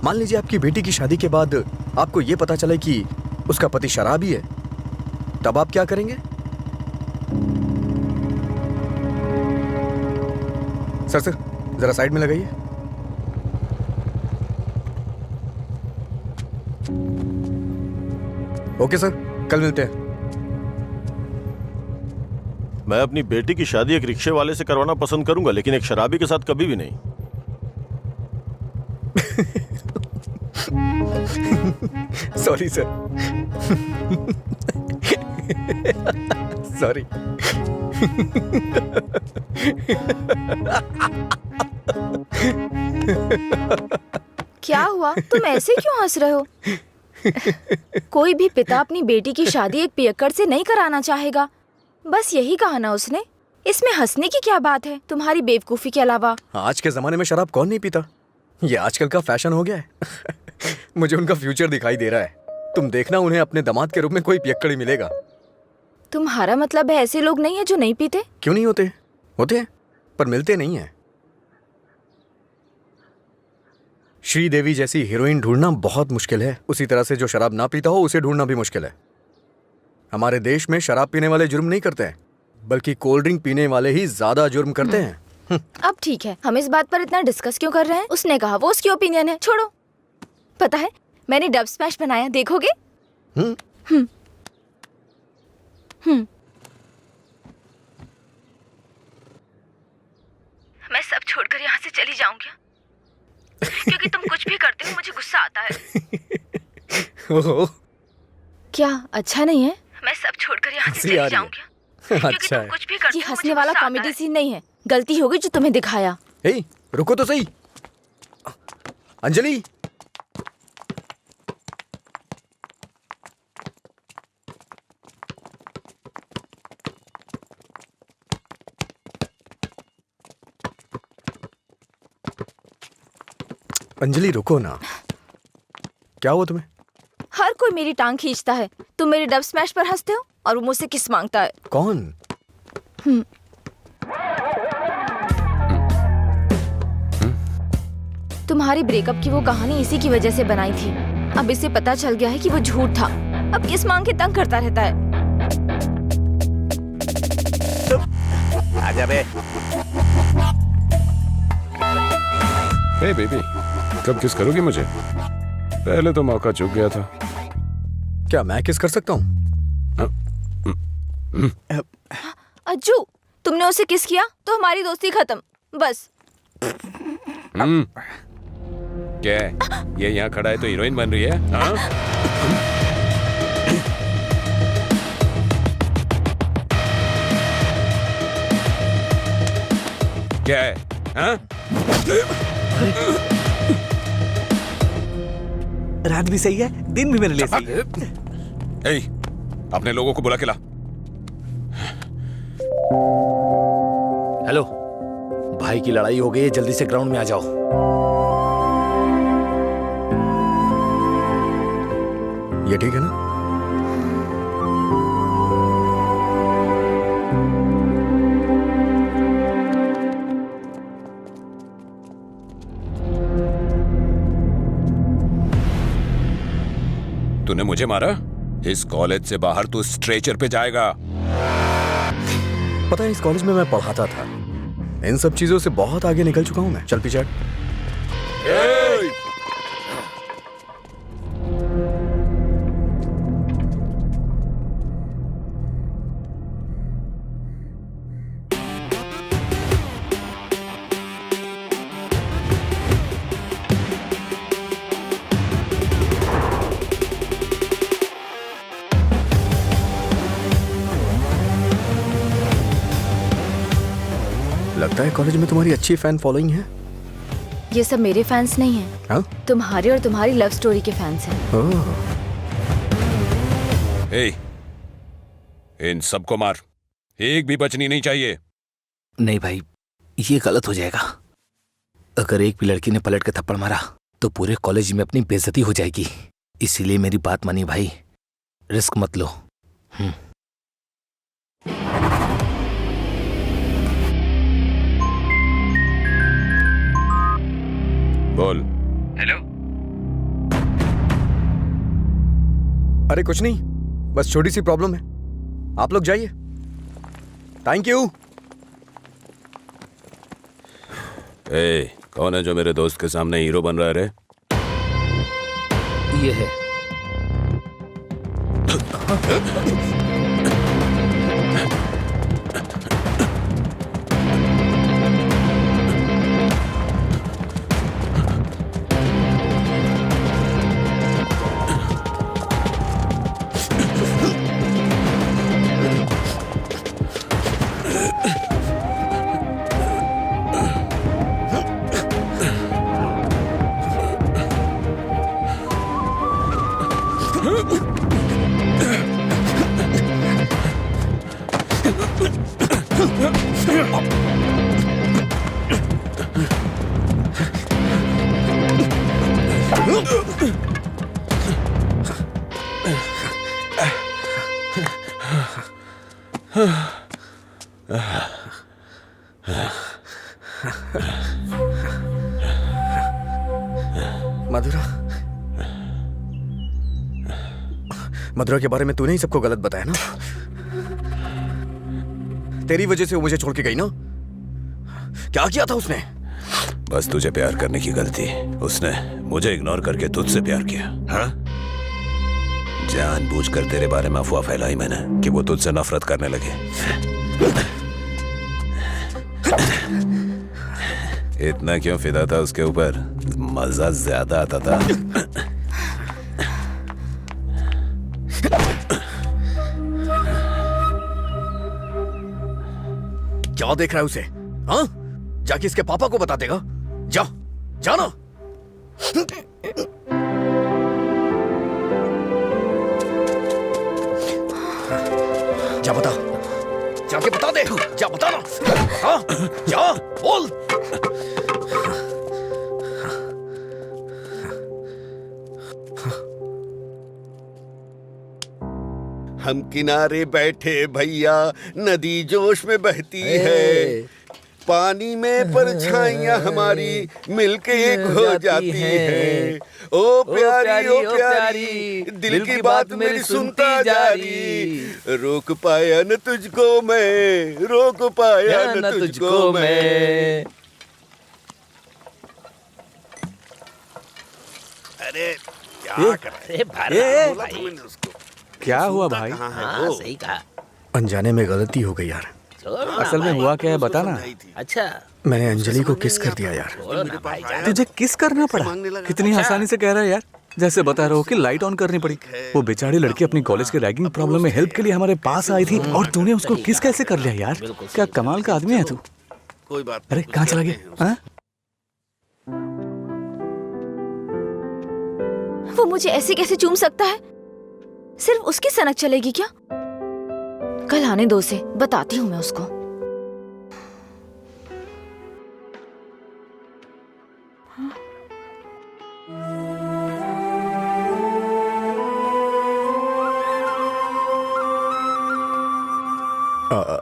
मान लीजिए आपकी बेटी की शादी के बाद आपको ये पता चले कि उसका पति शराबी है, तब आप क्या करेंगे? सर जरा साइड में लगाइए। ओके सर, कल मिलते हैं। मैं अपनी बेटी की शादी एक रिक्शे वाले से करवाना पसंद करूंगा, लेकिन एक शराबी के साथ कभी भी नहीं। Sorry sir. सॉरी। क्या हुआ, तुम ऐसे क्यों हंस रहे हो? कोई भी पिता अपनी बेटी की शादी एक पियक्कड़ से नहीं कराना चाहेगा। बस यही कहा ना उसने। इसमें हंसने की क्या बात है तुम्हारी बेवकूफी के अलावा? आज के जमाने में शराब कौन नहीं पीता? ये आजकल का फैशन हो गया है। मुझे उनका फ्यूचर दिखाई दे रहा है। तुम देखना, उन्हें अपने दामाद के रूप में कोई पियक्कड़ ही मिलेगा। तुम्हारा मतलब है ऐसे लोग नहीं है जो नहीं पीते? क्यों नहीं होते? होते हैं, पर मिलते नहीं हैं। श्रीदेवी जैसी हीरोइन ढूंढना बहुत मुश्किल है। उसी तरह से जो शराब ना पीता हो उसे ढूंढना भी मुश्किल है। हमारे देश में शराब पीने वाले जुर्म नहीं करते हैं, बल्कि कोल्ड ड्रिंक पीने वाले ही ज्यादा जुर्म करते हैं। अब ठीक है, हम इस बात पर इतना डिस्कस क्यों कर रहे हैं? उसने कहा, वो उसकी ओपिनियन है, छोड़ो। पता है मैंने डब स्मैश बनाया, देखोगे? मैं सब छोड़कर यहाँ से चली जाऊँ क्या? क्योंकि तुम कुछ भी करते हो मुझे गुस्सा आता है। ओहो, क्या अच्छा नहीं है? मैं सब छोड़कर यहाँ से चली जाऊँ क्या? क्योंकि अच्छा तुम है। कुछ भी करते हो हंसने वाला कॉमेडी सीन नहीं है। गलती होगी जो तुम्हें दिखाया। हे, रुको तो सही। अंजलि, अंजलि रुको ना। क्या हुआ तुम्हें? हर कोई मेरी टांग खींचता है। तुम मेरे डब स्मैश पर हंसते हो और वो मुझसे किस मांगता है। कौन? तुम्हारी ब्रेकअप की वो कहानी इसी की वजह से बनाई थी। अब इसे पता चल गया है कि वो झूठ था। अब किस मांग के तंग करता रहता है। आजा बे। हे बेबी, कब किस करोगी मुझे? पहले तो मौका चूक गया था। क्या मैं किस कर सकता हूँ? अज्जू, तुमने उसे किस किया तो हमारी दोस्ती खत्म, बस। क्या है? ये यहाँ खड़ा है तो हीरोइन बन रही है? हाँ? क्या है? हाँ? रात भी सही है, दिन भी मेरे लिए सही है। ए, अपने लोगों को बुला के ला। हेलो, भाई की लड़ाई हो गई है, जल्दी से ग्राउंड में आ जाओ। ये ठीक है ना? तूने मुझे मारा? इस कॉलेज से बाहर तू स्ट्रेचर पे जाएगा। पता है, इस कॉलेज में मैं पढ़ाता था। इन सब चीजों से बहुत आगे निकल चुका हूं मैं। चल पीछे हट। लगता है कॉलेज में तुम्हारी अच्छी फैन फॉलोइंग है। ये सब मेरे फैंस नहीं हैं। हाँ? तुम्हारे और तुम्हारी लव स्टोरी के फैंस हैं। ओह, ए, इन सबको मार, एक भी बचनी नहीं चाहिए। नहीं भाई, ये गलत हो जाएगा। अगर एक भी लड़की ने पलट के थप्पड़ मारा तो पूरे कॉलेज में अपनी बेइज्जती हो जाएगी। इसीलिए मेरी बात मानी भाई, रिस्क मत लो। बोल। हेलो, अरे कुछ नहीं, बस छोटी सी प्रॉब्लम है। आप लोग जाइए। Thank you. ए, कौन है जो मेरे दोस्त के सामने हीरो बन रहा है रे? ये है। मधुरा, मधुरा के बारे में तूने ही सबको गलत बताया ना? तेरी वजह से वो मुझे छोड़ के गई ना? क्या किया था उसने? बस तुझे प्यार करने की गलती। उसने मुझे इग्नोर करके तुझसे प्यार किया। हाँ? जानबूझकर तेरे बारे में अफवाह फैलाई मैंने कि वो तुझसे नफरत करने लगे। इतना क्यों फिदा था उसके ऊपर? मजा ज्यादा आता था। क्या देख रहा है उसे? हाँ? जाके इसके पापा को बता देगा। जा, जाना। जा बता, जाके बता दे। जा बता ना। हाँ? जा, बोल। हम किनारे बैठे भैया, नदी जोश में बहती है, पानी में परछाइयां हमारी मिलके एक हो जाती है। ओ प्यारी ओ प्यारी, दिल की बात मेरी सुनता जारी, रोक पाया न तुझको मैं, रोक पाया न तुझको मैं। अरे क्या कर रहे हैं? बोला था मैंने उसको। क्या हुआ भाई? हाँ, सही कहा। अनजाने में गलती हो गई यार। असल में हुआ क्या है बताना। अच्छा, मैंने अंजलि को किस कर दिया यार। मेरे पास आया तुझे किस करना पड़ा? मांगने लगा। कितनी आसानी से कह रहा है यार, जैसे बता रहा हो कि लाइट ऑन करनी पड़ी। वो बेचारी लड़की अपनी कॉलेज के रैगिंग प्रॉब्लम में हेल्प के लिए हमारे पास आई थी और तूने उसको किस कैसे कर लिया यार? क्या कमाल का आदमी है तू। कोई बात अरे नहीं, कहाँ कुछ चला करते गया? हैं हाँ? वो मुझे ऐसे कैसे चूम सकता है? सिर्फ उसकी सनक चलेगी क्या? कल आने दो से, बताती हूँ मैं उसको।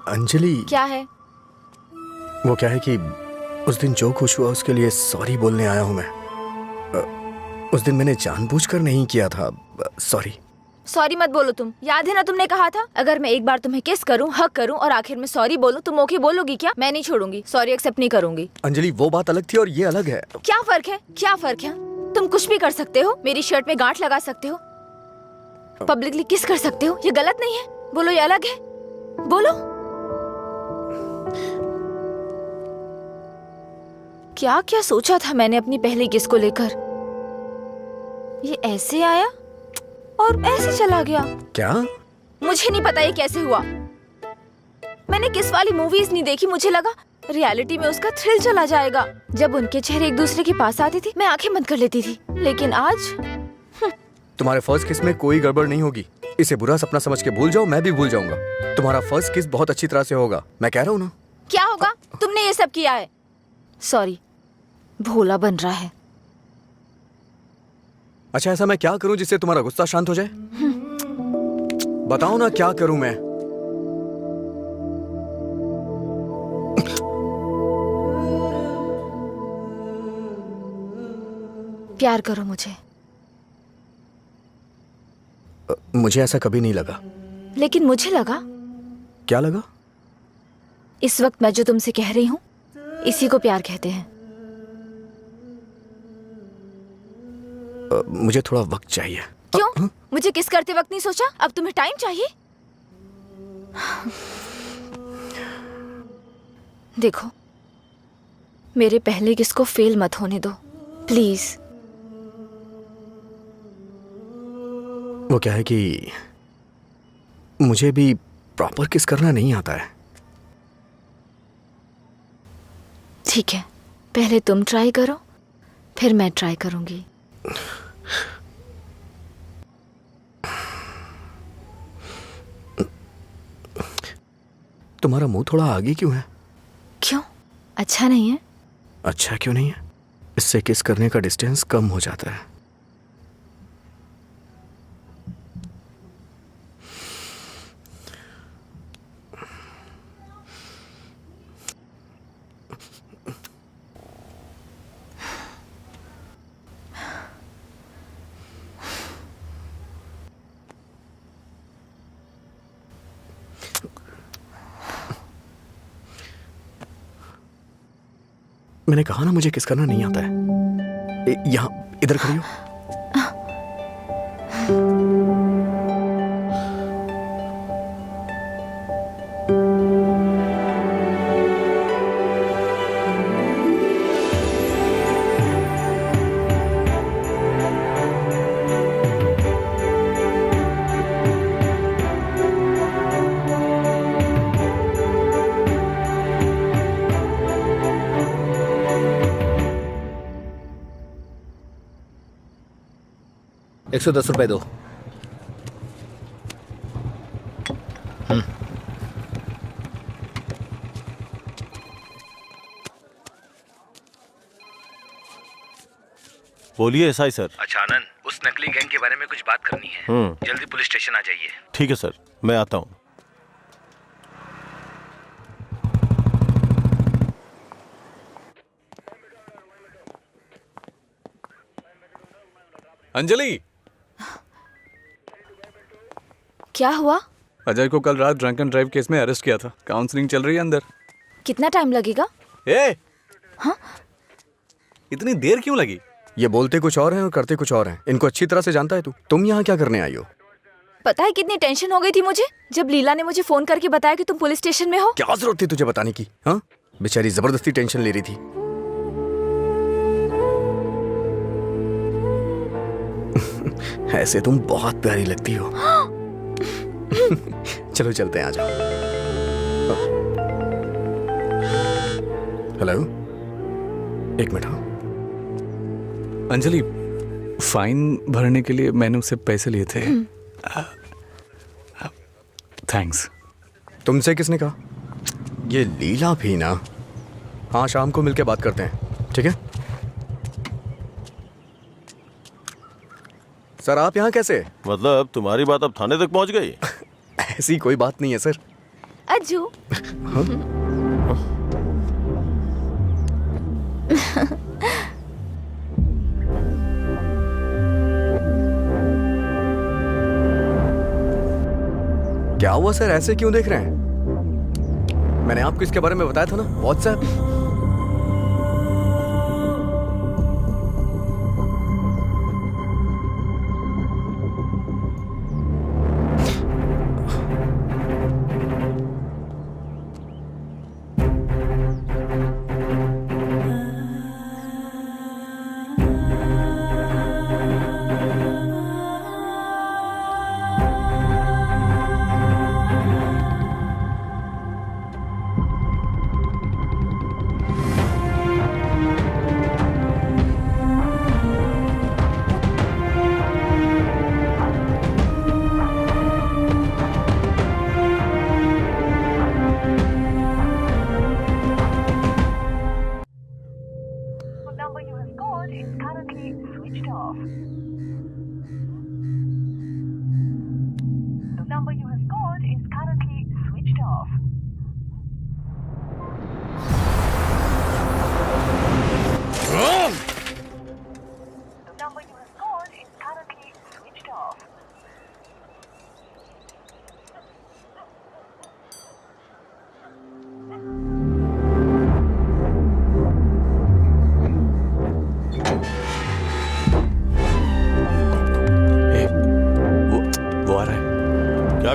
अंजलि, क्या है? वो क्या है कि उस दिन जो कुछ हुआ उसके लिए सॉरी बोलने आया हूं मैं। उस दिन मैंने जानबूझकर नहीं किया था। सॉरी। सॉरी मत बोलो तुम। याद है ना तुमने कहा था अगर मैं एक बार तुम्हें किस करूं, हक करूं और आखिर में सॉरी बोलूं, तुम ओके बोलोगी क्या? मैं नहीं छोड़ूंगी, सॉरी एक्सेप्ट नहीं करूंगी। अंजलि, वो बात अलग थी और ये अलग है। क्या फर्क है? क्या फर्क है? तुम कुछ भी कर सकते हो, मेरी शर्ट में गांठ लगा सकते हो, पब्लिकली किस कर सकते हो, ये गलत नहीं है। बोलो ये अलग है, बोलो। क्या क्या सोचा था मैंने अपनी पहली किस को लेकर। ये ऐसे आया और ऐसे चला गया। क्या? मुझे नहीं पता ये कैसे हुआ। मैंने किस वाली मूवीज नहीं देखी, मुझे लगा रियलिटी में उसका थ्रिल चला जाएगा। जब उनके चेहरे एक दूसरे के पास आते थे मैं आंखें बंद कर लेती थी, लेकिन आज तुम्हारे फर्स्ट किस में कोई गड़बड़ नहीं होगी। इसे बुरा सपना समझ के भूल जाओ, मैं भी भूल जाऊंगा। तुम्हारा फर्स्ट किस बहुत अच्छी तरह से होगा, मैं कह रहा हूँ ना। क्या होगा? तुमने ये सब किया है। सॉरी, भोला बन रहा है। अच्छा, ऐसा मैं क्या करूं जिससे तुम्हारा गुस्सा शांत हो जाए? बताओ ना, क्या करूं मैं? प्यार करो मुझे। मुझे ऐसा कभी नहीं लगा। लेकिन मुझे लगा। क्या लगा? इस वक्त मैं जो तुमसे कह रही हूँ, इसी को प्यार कहते हैं। मुझे थोड़ा वक्त चाहिए। क्यों? मुझे किस करते वक्त नहीं सोचा? अब तुम्हें टाइम चाहिए? देखो, मेरे पहले किस को फेल मत होने दो, प्लीज। वो क्या है कि मुझे भी प्रॉपर किस करना नहीं आता है। ठीक है, पहले तुम ट्राई करो, फिर मैं ट्राई करूंगी। तुम्हारा मुंह थोड़ा आगे क्यों है? क्यों? अच्छा नहीं है? अच्छा क्यों नहीं है? इससे किस करने का डिस्टेंस कम हो जाता है। मैंने कहा ना मुझे किस करना नहीं आता है। यहाँ इधर खड़ी हो। ₹110 दो। बोलिए एसआई सर। अच्छा आनंद, उस नकली गैंग के बारे में कुछ बात करनी है। जल्दी पुलिस स्टेशन आ जाइए। ठीक है सर, मैं आता हूँ। अंजलि, क्या हुआ? अजय को कल रात ड्रंक एंड ड्राइव केस में अरेस्ट किया था। काउंसलिंग चल रही है अंदर। कितना टाइम लगेगा? ए, हाँ? इतनी देर क्यों लगी? ये बोलते कुछ और हैं और करते कुछ और हैं। इनको अच्छी तरह से जानता है तू। तुम यहाँ क्या करने आई हो? पता है कितनी टेंशन हो गई थी मुझे जब लीला ने मुझे फोन करके बताया कि तुम पुलिस स्टेशन में हो। क्या जरूरत थी तुझे बताने की? हाँ, बेचारी जबरदस्ती टेंशन ले रही थी। ऐसे तुम बहुत प्यारी लगती हो। चलो चलते हैं, आ जाओ। हेलो, एक मिनट। हाँ अंजलि, फाइन भरने के लिए मैंने उससे पैसे लिए थे। थैंक्स। तुमसे किसने कहा? ये लीला भी ना। हाँ, शाम को मिलके बात करते हैं, ठीक है? सर आप यहाँ कैसे? मतलब तुम्हारी बात अब थाने तक पहुंच गई? ऐसी कोई बात नहीं है सर। अज्जू। क्या हुआ सर, ऐसे क्यों देख रहे हैं? मैंने आपको इसके बारे में बताया था ना, व्हाट्सएप।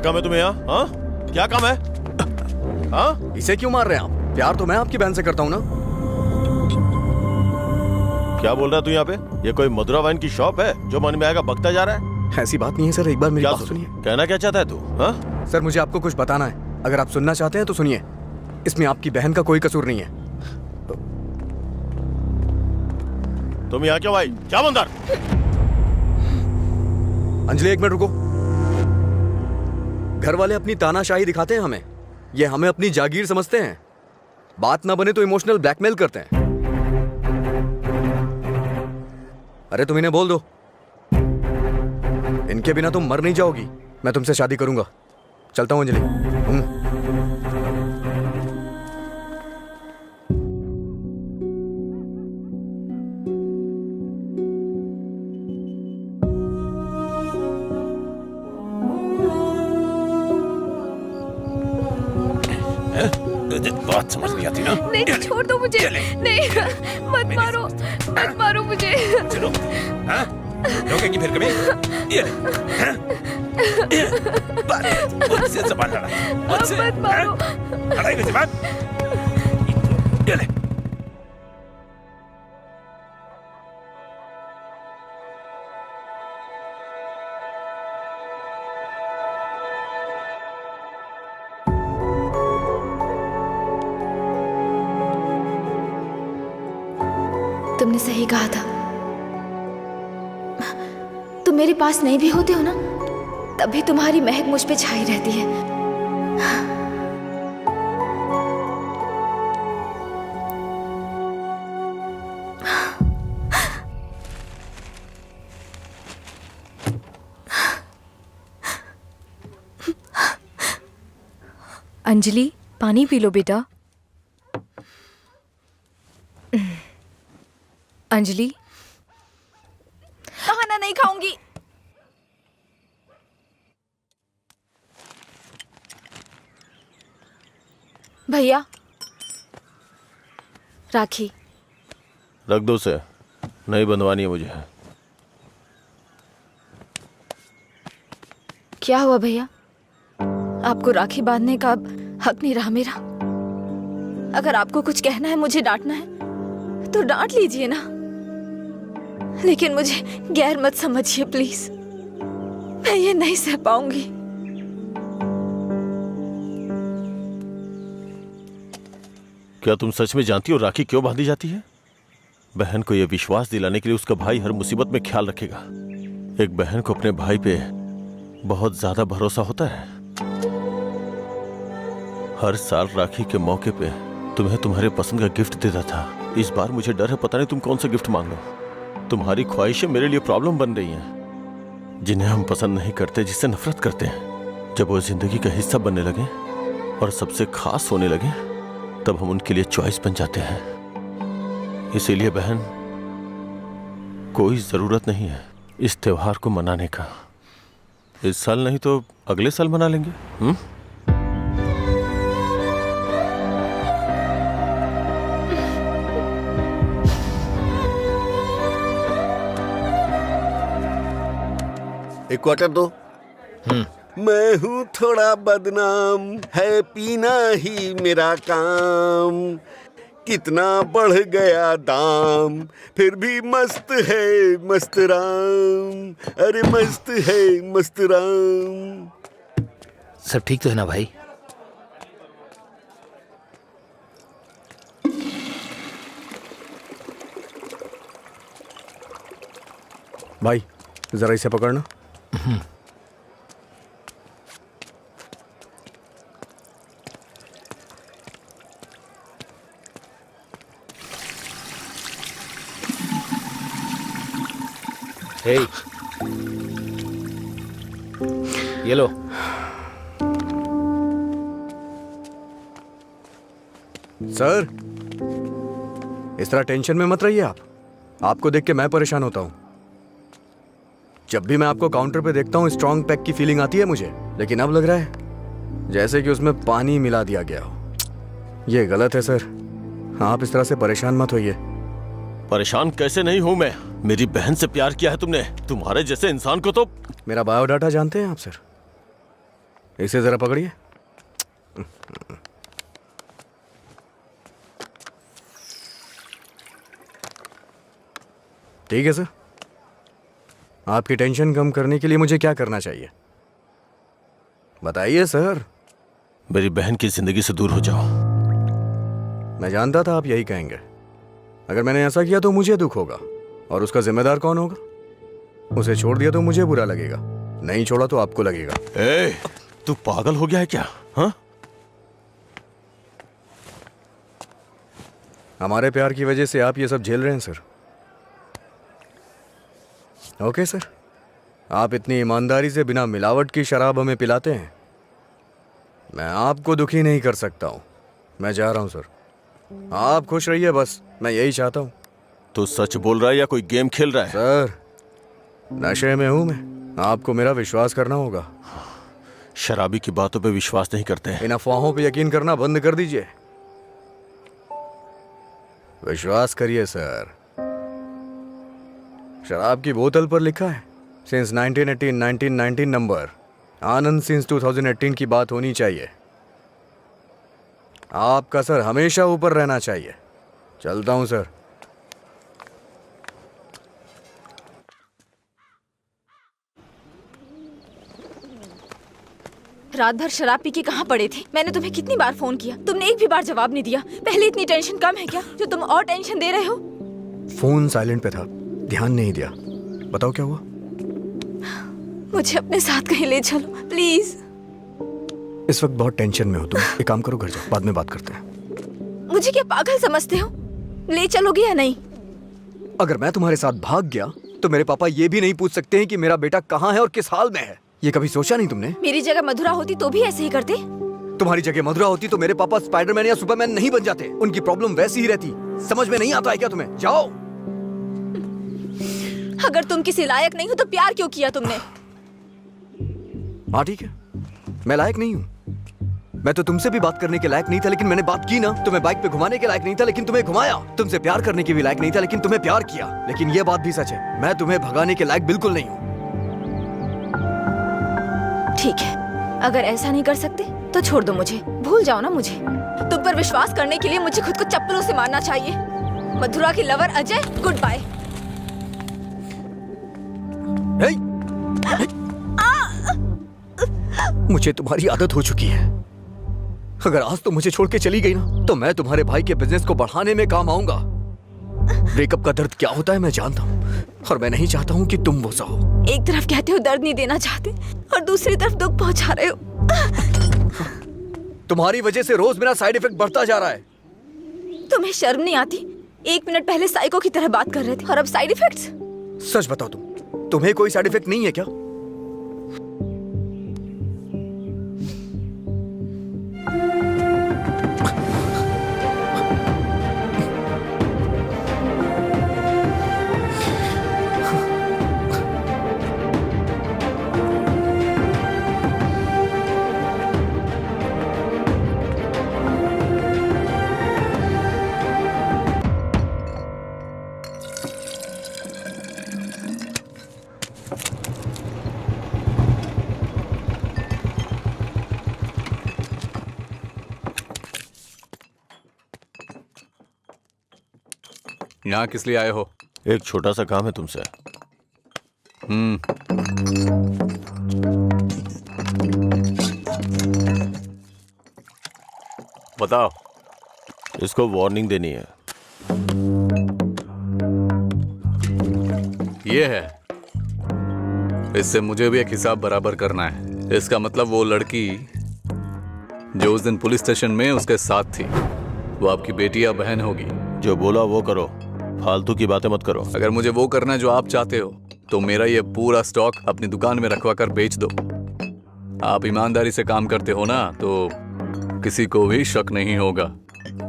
काम है तुम्हें यहाँ? हाँ, क्या काम है? हाँ, इसे क्यों मार रहे हैं आप? प्यार तो मैं आपकी बहन से करता हूँ ना। क्या बोल रहा है तू यहाँ पे? ये कोई मधुरा वाइन की शॉप है जो मन में आएगा बकता जा रहा है? ऐसी बात नहीं है सर, एक बार मेरी क्या बात सुनिए। कहना क्या चाहता है तू? हाँ, सर मुझे आपको कुछ बताना है, अगर आप सुनना चाहते हैं तो सुनिए। इसमें आपकी बहन का कोई कसूर नहीं है। तुम यहाँ क्यों आई? क्या बंदर? अंजलि एक मिनट रुको। घर वाले अपनी तानाशाही दिखाते हैं हमें, ये हमें अपनी जागीर समझते हैं। बात ना बने तो इमोशनल ब्लैकमेल करते हैं। अरे तुम इन्हें बोल दो, इनके बिना तुम मर नहीं जाओगी। मैं तुमसे शादी करूंगा। चलता हूं अंजलि। बात समझ नहीं आती ना? नहीं, छोड़ दो मुझे। नहीं, मत मारो, मत मारो मुझे। चलो, हाँ? रोकेगी फिर कभी? ये ले, हाँ? मुझसे ज़बान लड़ा, मुझसे, मत मारो। लड़ाई की ज़बान? ये ले। तुमने सही कहा था। तुम मेरे पास नहीं भी होते हो ना, तब भी तुम्हारी महक मुझ पे छाई रहती है। अंजलि, पानी पी लो बेटा। अंजलि, खाना नहीं खाऊंगी। भैया, राखी रख दो उसे, नहीं बंधवानी है मुझे। क्या हुआ भैया? आपको राखी बांधने का अब हक नहीं रहा मेरा? अगर आपको कुछ कहना है, मुझे डांटना है तो डांट लीजिए ना, लेकिन मुझे गैर मत समझिए प्लीज। मैं ये नहीं सह पाऊंगी। क्या तुम सच में जानती हो राखी क्यों बांधी जाती है? बहन को यह विश्वास दिलाने के लिए उसका भाई हर मुसीबत में ख्याल रखेगा। एक बहन को अपने भाई पे बहुत ज्यादा भरोसा होता है। हर साल राखी के मौके पे तुम्हें तुम्हारे पसंद का गिफ्ट देता था। इस बार मुझे डर है, पता नहीं तुम कौन सा गिफ्ट मांग लो। तुम्हारी ख्वाहिशें मेरे लिए प्रॉब्लम बन रही हैं, जिन्हें हम पसंद नहीं करते, जिससे नफरत करते हैं। जब वो जिंदगी का हिस्सा बनने लगे और सबसे खास होने लगे, तब हम उनके लिए चॉइस बन जाते हैं। इसीलिए बहन, कोई जरूरत नहीं है इस त्योहार को मनाने का। इस साल नहीं तो अगले साल मना लेंगे। एक क्वार्टर दो। मैं हूँ थोड़ा बदनाम, है पीना ही मेरा काम। कितना बढ़ गया दाम, फिर भी मस्त है मस्त राम। अरे मस्त है मस्त राम। सब ठीक तो है ना भाई? भाई जरा इसे पकड़ना। हे, ये लो। सर, इस तरह टेंशन में मत रहिए आप। आपको देख के मैं परेशान होता हूं। जब भी मैं आपको काउंटर पे देखता हूं, स्ट्रॉन्ग पैक की फीलिंग आती है मुझे, लेकिन अब लग रहा है जैसे कि उसमें पानी मिला दिया गया हो। ये गलत है सर, आप इस तरह से परेशान मत होइए। परेशान कैसे नहीं हूं मैं? मेरी बहन से प्यार किया है तुमने। तुम्हारे जैसे इंसान को तो। मेरा बायोडाटा जानते हैं आप सर? इसे जरा पकड़िए। ठीक है सर, आपकी टेंशन कम करने के लिए मुझे क्या करना चाहिए बताइए सर। मेरी बहन की जिंदगी से दूर हो जाओ। मैं जानता था आप यही कहेंगे। अगर मैंने ऐसा किया तो मुझे दुख होगा, और उसका जिम्मेदार कौन होगा? उसे छोड़ दिया तो मुझे बुरा लगेगा, नहीं छोड़ा तो आपको लगेगा। ए, तू पागल हो गया है क्या? हाँ, हमारे प्यार की वजह से आप ये सब झेल रहे हैं सर। ओके सर, आप इतनी ईमानदारी से बिना मिलावट की शराब हमें पिलाते हैं। मैं आपको दुखी नहीं कर सकता हूं। मैं जा रहा हूं सर, आप खुश रहिए बस, मैं यही चाहता हूं। तू सच बोल रहा है या कोई गेम खेल रहा है? सर, नशे में हूं मैं, आपको मेरा विश्वास करना होगा। शराबी की बातों पे विश्वास नहीं करते हैं। इन अफवाहों पे यकीन करना बंद कर दीजिए। विश्वास करिए सर। शराब की बोतल पर लिखा है सिंस 1918 1919 नंबर, आनंद सिंस 2018 की बात होनी चाहिए। आपका सर हमेशा ऊपर रहना चाहिए। चलता हूं सर। रात भर शराब पी के कहाँ पड़े थे? मैंने तुम्हें कितनी बार फोन किया, तुमने एक भी बार जवाब नहीं दिया। पहले इतनी टेंशन कम है क्या जो तुम और टेंशन दे रहे हो? फोन साइलेंट पे था, ध्यान नहीं दिया। बताओ क्या हुआ? मुझे अपने साथ कहीं ले चलो प्लीज। इस वक्त बहुत टेंशन में हो तुम। एक काम करो, घर जाओ, बाद में बात करते हैं। मुझे क्या पागल समझते हो? ले चलोगे या नहीं? अगर मैं तुम्हारे साथ भाग गया तो मेरे पापा ये भी नहीं पूछ सकते हैं कि मेरा बेटा कहाँ है और किस हाल में है। ये कभी सोचा नहीं तुमने? मेरी जगह मधुरा होती तो भी ऐसे ही करते। तुम्हारी जगह मधुरा होती तो मेरे पापा स्पाइडरमैन या सुपरमैन नहीं बन जाते। उनकी प्रॉब्लम वैसी ही रहती। समझ में नहीं आता है क्या तुम्हें? जाओ। अगर तुम किसी लायक नहीं हो तो प्यार क्यों किया तुमने? हाँ ठीक है, मैं लायक नहीं हूँ। मैं तो तुमसे भी बात करने के लायक नहीं था, लेकिन मैंने बात की ना। तुम्हें बाइक पे घुमाने के लायक नहीं था, लेकिन तुम्हें घुमाया। तुमसे प्यार करने के भी लायक नहीं था, लेकिन तुम्हें प्यार किया। लेकिन ये बात भी सच है, मैं तुम्हें भगाने के लायक बिल्कुल नहीं हूँ। ठीक है, अगर ऐसा नहीं कर सकते तो छोड़ दो मुझे, भूल जाओ ना मुझे। तुम पर विश्वास करने के लिए मुझे खुद को चप्पलों से मारना चाहिए। मधुरा की लवर अजय, गुड बाय। मुझे तुम्हारी आदत हो चुकी है। अगर आज तो मुझे छोड़ के चली गई ना, तो मैं तुम्हारे भाई के बिजनेस को बढ़ाने में काम आऊंगा। ब्रेकअप का दर्द क्या होता है मैं जानता हूँ, और मैं नहीं चाहता हूँ कि तुम वो सहो। एक तरफ कहते हो दर्द नहीं देना चाहते, और दूसरी तरफ दुख पहुंचा रहे हो। तुम्हारी वजह से रोज मेरा साइड इफेक्ट बढ़ता जा रहा है। तुम्हें शर्म नहीं आती? 1 मिनट पहले साइको की तरह बात कर रहे थे और अब साइड इफेक्ट्स। सच बताओ, तुम्हें कोई साइड इफेक्ट नहीं है क्या? यहाँ किस लिए आए हो? एक छोटा सा काम है तुमसे। बताओ। इसको वार्निंग देनी है। ये है, इससे मुझे भी एक हिसाब बराबर करना है। इसका मतलब वो लड़की जो उस दिन पुलिस स्टेशन में उसके साथ थी, वो आपकी बेटी या बहन होगी। जो बोला वो करो, फालतू की बातें मत करो। अगर मुझे वो करना है जो आप चाहते हो, तो मेरा ये पूरा स्टॉक अपनी दुकान में रखवा कर बेच दो। आप ईमानदारी से काम करते हो ना, तो किसी को भी शक नहीं होगा।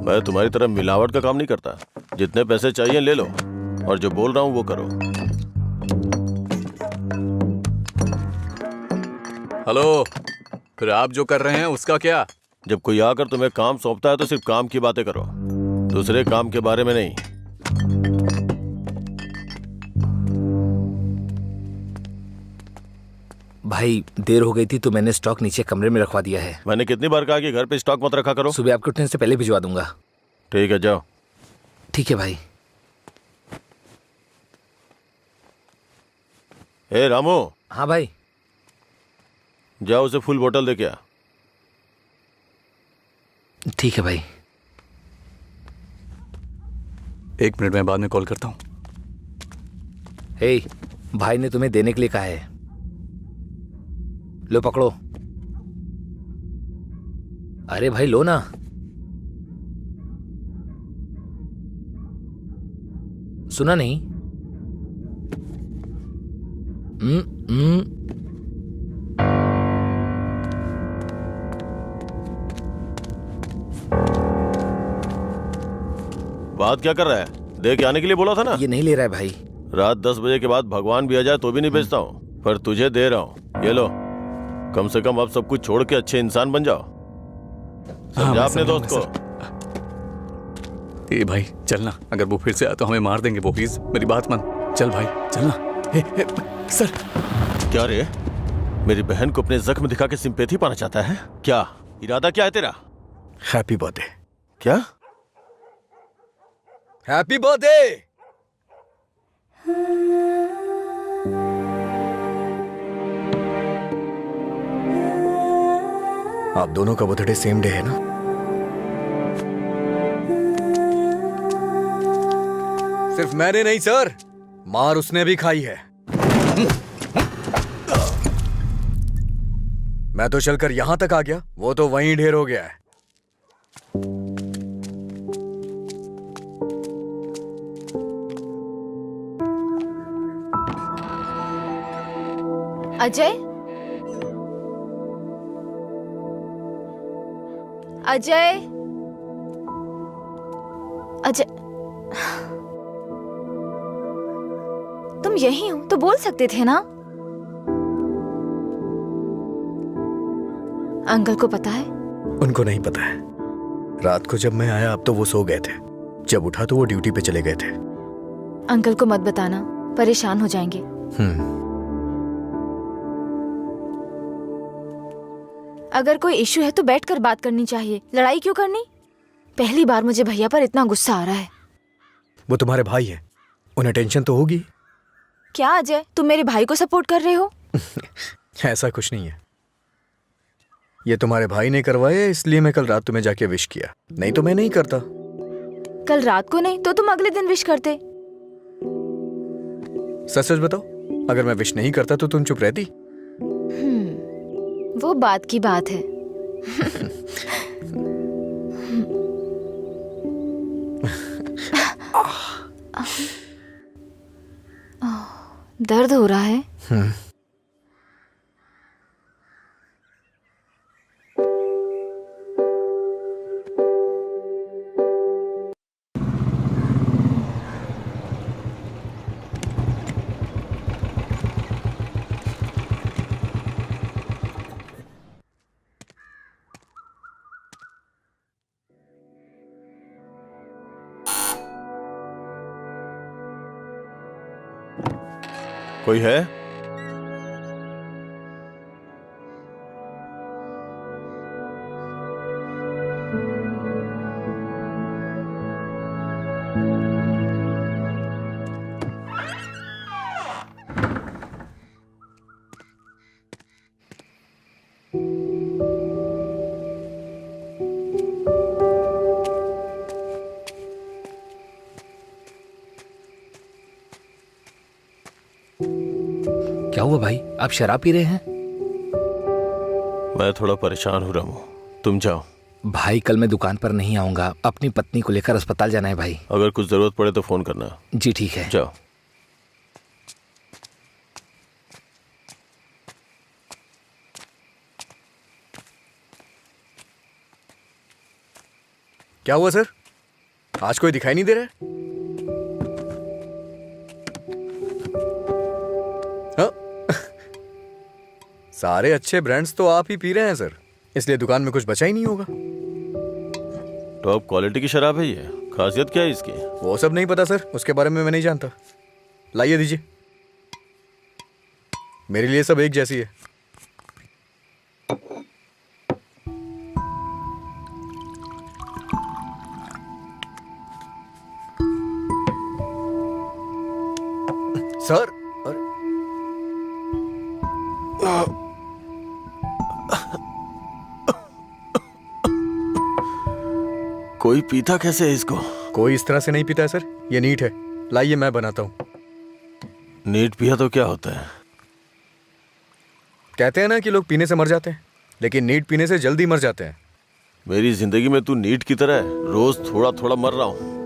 मैं तुम्हारी तरह मिलावट का काम नहीं करता। जितने पैसे चाहिए ले लो, और जो बोल रहा हूँ वो करो। हेलो, फिर आप जो कर रहे हैं उसका क्या? जब कोई आकर तुम्हें काम सौंपता है तो सिर्फ काम की बातें करो, दूसरे काम के बारे में नहीं। भाई देर हो गई थी तो मैंने स्टॉक नीचे कमरे में रखवा दिया है। मैंने कितनी बार कहा कि घर पे स्टॉक मत रखा करो। सुबह आपके उठने से पहले भिजवा दूंगा। ठीक है, जाओ। ठीक है भाई। ए रामू, हाँ भाई। जाओ उसे फुल बोतल दे के आ। ठीक है भाई। 1 मिनट में बाद में कॉल करता हूँ। हे, भाई ने तुम्हें देने के लिए कहा है। लो पकड़ो। अरे भाई लो ना। सुना नहीं? बात क्या कर रहा है? दे के आने के लिए बोला था ना। ये नहीं ले रहा है भाई। रात 10 बजे के बाद भगवान भी आ जाए तो भी नहीं बेचता हूँ, पर तुझे दे रहा हूँ। ये लो, कम से कम अब सब कुछ छोड़ के अच्छे इंसान बन जाओ। समझा अपने दोस्त को। ए भाई चलना, अगर वो फिर से आए तो हमें मार देंगे वो। प्लीज मेरी बात मान। चल भाई चलना। सर। क्या रे, मेरी बहन को अपने जख्म दिखा के सिंपैथी पाना चाहता है क्या? इरादा क्या है तेरा? Happy birthday. क्या? Happy birthday. आप दोनों का बर्थडे सेम डे है ना? सिर्फ मैंने नहीं सर, मार उसने भी खाई है। मैं तो चलकर यहां तक आ गया, वो तो वहीं ढेर हो गया है। अजय, अजय, अजय, तुम यही हो तो बोल सकते थे ना। अंकल को पता है? उनको नहीं पता है। रात को जब मैं आया अब तो वो सो गए थे, जब उठा तो वो ड्यूटी पे चले गए थे। अंकल को मत बताना, परेशान हो जाएंगे। अगर कोई इशू है तो बैठकर बात करनी चाहिए, लड़ाई क्यों करनी? पहली बार मुझे भैया पर इतना गुस्सा आ रहा है। वो तुम्हारे भाई है, उन्हें टेंशन तो होगी। क्या अजय, तुम मेरे भाई को सपोर्ट कर रहे हो? ऐसा कुछ नहीं है, ये तुम्हारे भाई ने करवाया इसलिए मैं कल रात तुम्हें जाके विश किया, नहीं तो मैं नहीं करता। कल रात को नहीं तो तुम अगले दिन विश करते। सच सच बताओ, अगर मैं विश नहीं करता तो तुम चुप रहती? वो बात की बात है। दर्द हो रहा है? कोई है? क्या हुआ भाई, आप शराब पी रहे हैं? मैं थोड़ा परेशान हूँ रामू, तुम जाओ। भाई कल मैं दुकान पर नहीं आऊंगा, अपनी पत्नी को लेकर अस्पताल जाना है भाई। अगर कुछ जरूरत पड़े तो फोन करना। जी ठीक है। जाओ। क्या हुआ सर, आज कोई दिखाई नहीं दे रहा है? सारे अच्छे ब्रांड्स तो आप ही पी रहे हैं सर, इसलिए दुकान में कुछ बचा ही नहीं होगा। टॉप क्वालिटी की शराब है ये, खासियत क्या है इसकी? वो सब नहीं पता सर, उसके बारे में मैं नहीं जानता। लाइए दीजिए, मेरे लिए सब एक जैसी है। सर, अरे कोई पीता कैसे है इसको? कोई इस तरह से नहीं पीता है सर, ये नीट है। लाइए मैं बनाता हूँ। नीट पिया तो क्या होता है? कहते हैं ना कि लोग पीने से मर जाते हैं, लेकिन नीट पीने से जल्दी मर जाते हैं। मेरी जिंदगी में तू नीट की तरह है, रोज थोड़ा थोड़ा मर रहा हूं।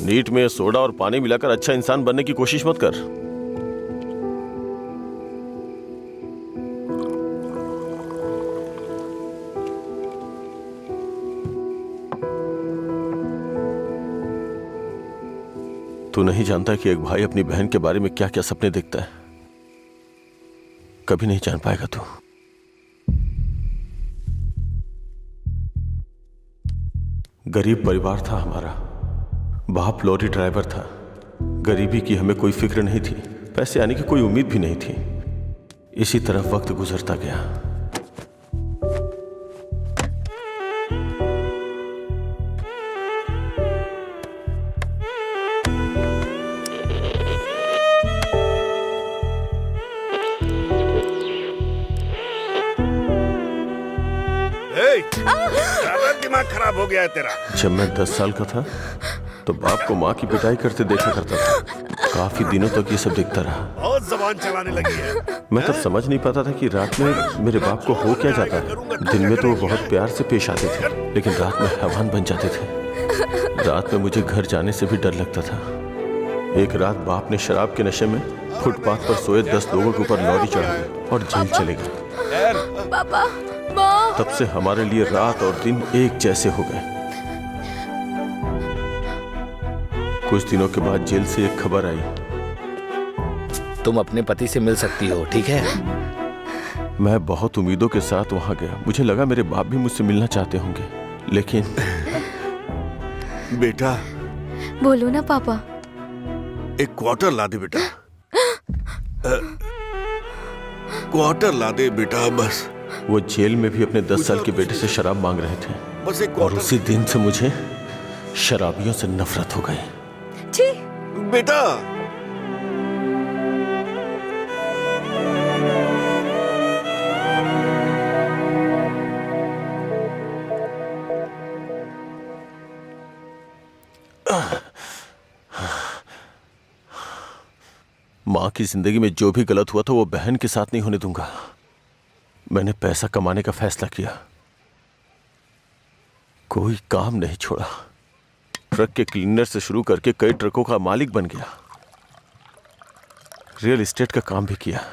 नीट में सोडा और पानी मिलाकर अच्छा इंसान बनने की कोशिश मत कर। तू नहीं जानता कि एक भाई अपनी बहन के बारे में क्या क्या सपने देखता है। कभी नहीं जान पाएगा तू। गरीब परिवार था हमारा। बाप लॉरी ड्राइवर था। गरीबी की हमें कोई फिक्र नहीं थी, पैसे आने की कोई उम्मीद भी नहीं थी। इसी तरह वक्त गुजरता गया। ज्यादा दिमाग खराब हो गया है तेरा। जब मैं 10 साल का था तो बाप को माँ की पिटाई करते देखा करता था। काफी दिनों तक ये सब देखता रहा। बहुत जबान चलाने लगी है। मैं तब समझ नहीं पाता था कि रात में मेरे बाप को हो क्या जाता है। दिन में तो वो बहुत प्यार से पेश आते थे, लेकिन रात में हैवान बन जाते थे। रात में मुझे घर जाने से भी डर लगता था। एक रात बाप ने शराब के नशे में फुटपाथ पर सोए 10 लोगों के ऊपर लॉरी चढ़ा दी और जेल चले गए। पापा, माँ। तब से हमारे लिए रात और दिन एक जैसे हो गए। कुछ दिनों के बाद जेल से एक खबर आई। तुम अपने पति से मिल सकती हो, ठीक है? मैं बहुत उम्मीदों के साथ वहां गया। मुझे लगा मेरे बाप भी मुझसे मिलना चाहते होंगे, लेकिन बेटा, बोलो ना पापा। एक क्वार्टर ला दे बेटा। क्वार्टर ला दे बेटा बस। वो जेल में भी अपने 10 साल के बेटे से शराब मांग रहे थे बस एक और उसी दिन से मुझे शराबियों से नफरत हो गई। छी। बेटा, माँ की जिंदगी में जो भी गलत हुआ था वो बहन के साथ नहीं होने दूंगा। मैंने पैसा कमाने का फैसला किया। कोई काम नहीं छोड़ा। ट्रक के क्लीनर से शुरू करके कई ट्रकों का मालिक बन गया। रियल एस्टेट का काम भी किया।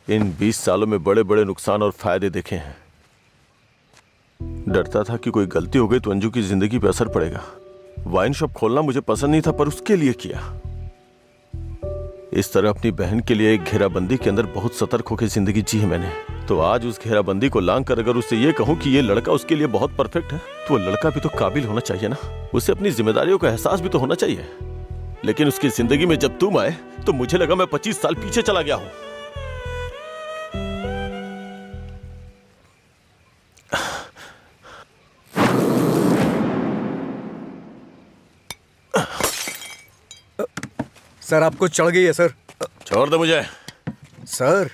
इन 20 सालों में बड़े बड़े नुकसान और फायदे देखे हैं। डरता था कि कोई गलती हो गई तो अंजू की जिंदगी पे असर पड़ेगा। वाइन शॉप खोलना मुझे पसंद नहीं था, पर उसके लिए किया। इस तरह अपनी बहन के लिए एक घेराबंदी के अंदर बहुत सतर्क होकर जिंदगी जी है मैंने। तो आज उस घेराबंदी को लांग कर अगर उससे ये कहूं कि ये लड़का उसके लिए बहुत परफेक्ट है, तो वो लड़का भी तो काबिल होना चाहिए ना। उसे अपनी जिम्मेदारियों का एहसास भी तो होना चाहिए। लेकिन उसकी जिंदगी में जब तुम आए तो मुझे लगा मैं 25 साल पीछे चला गया हूं। सर, आपको चढ़ गई है सर। छोड़ दे मुझे। सर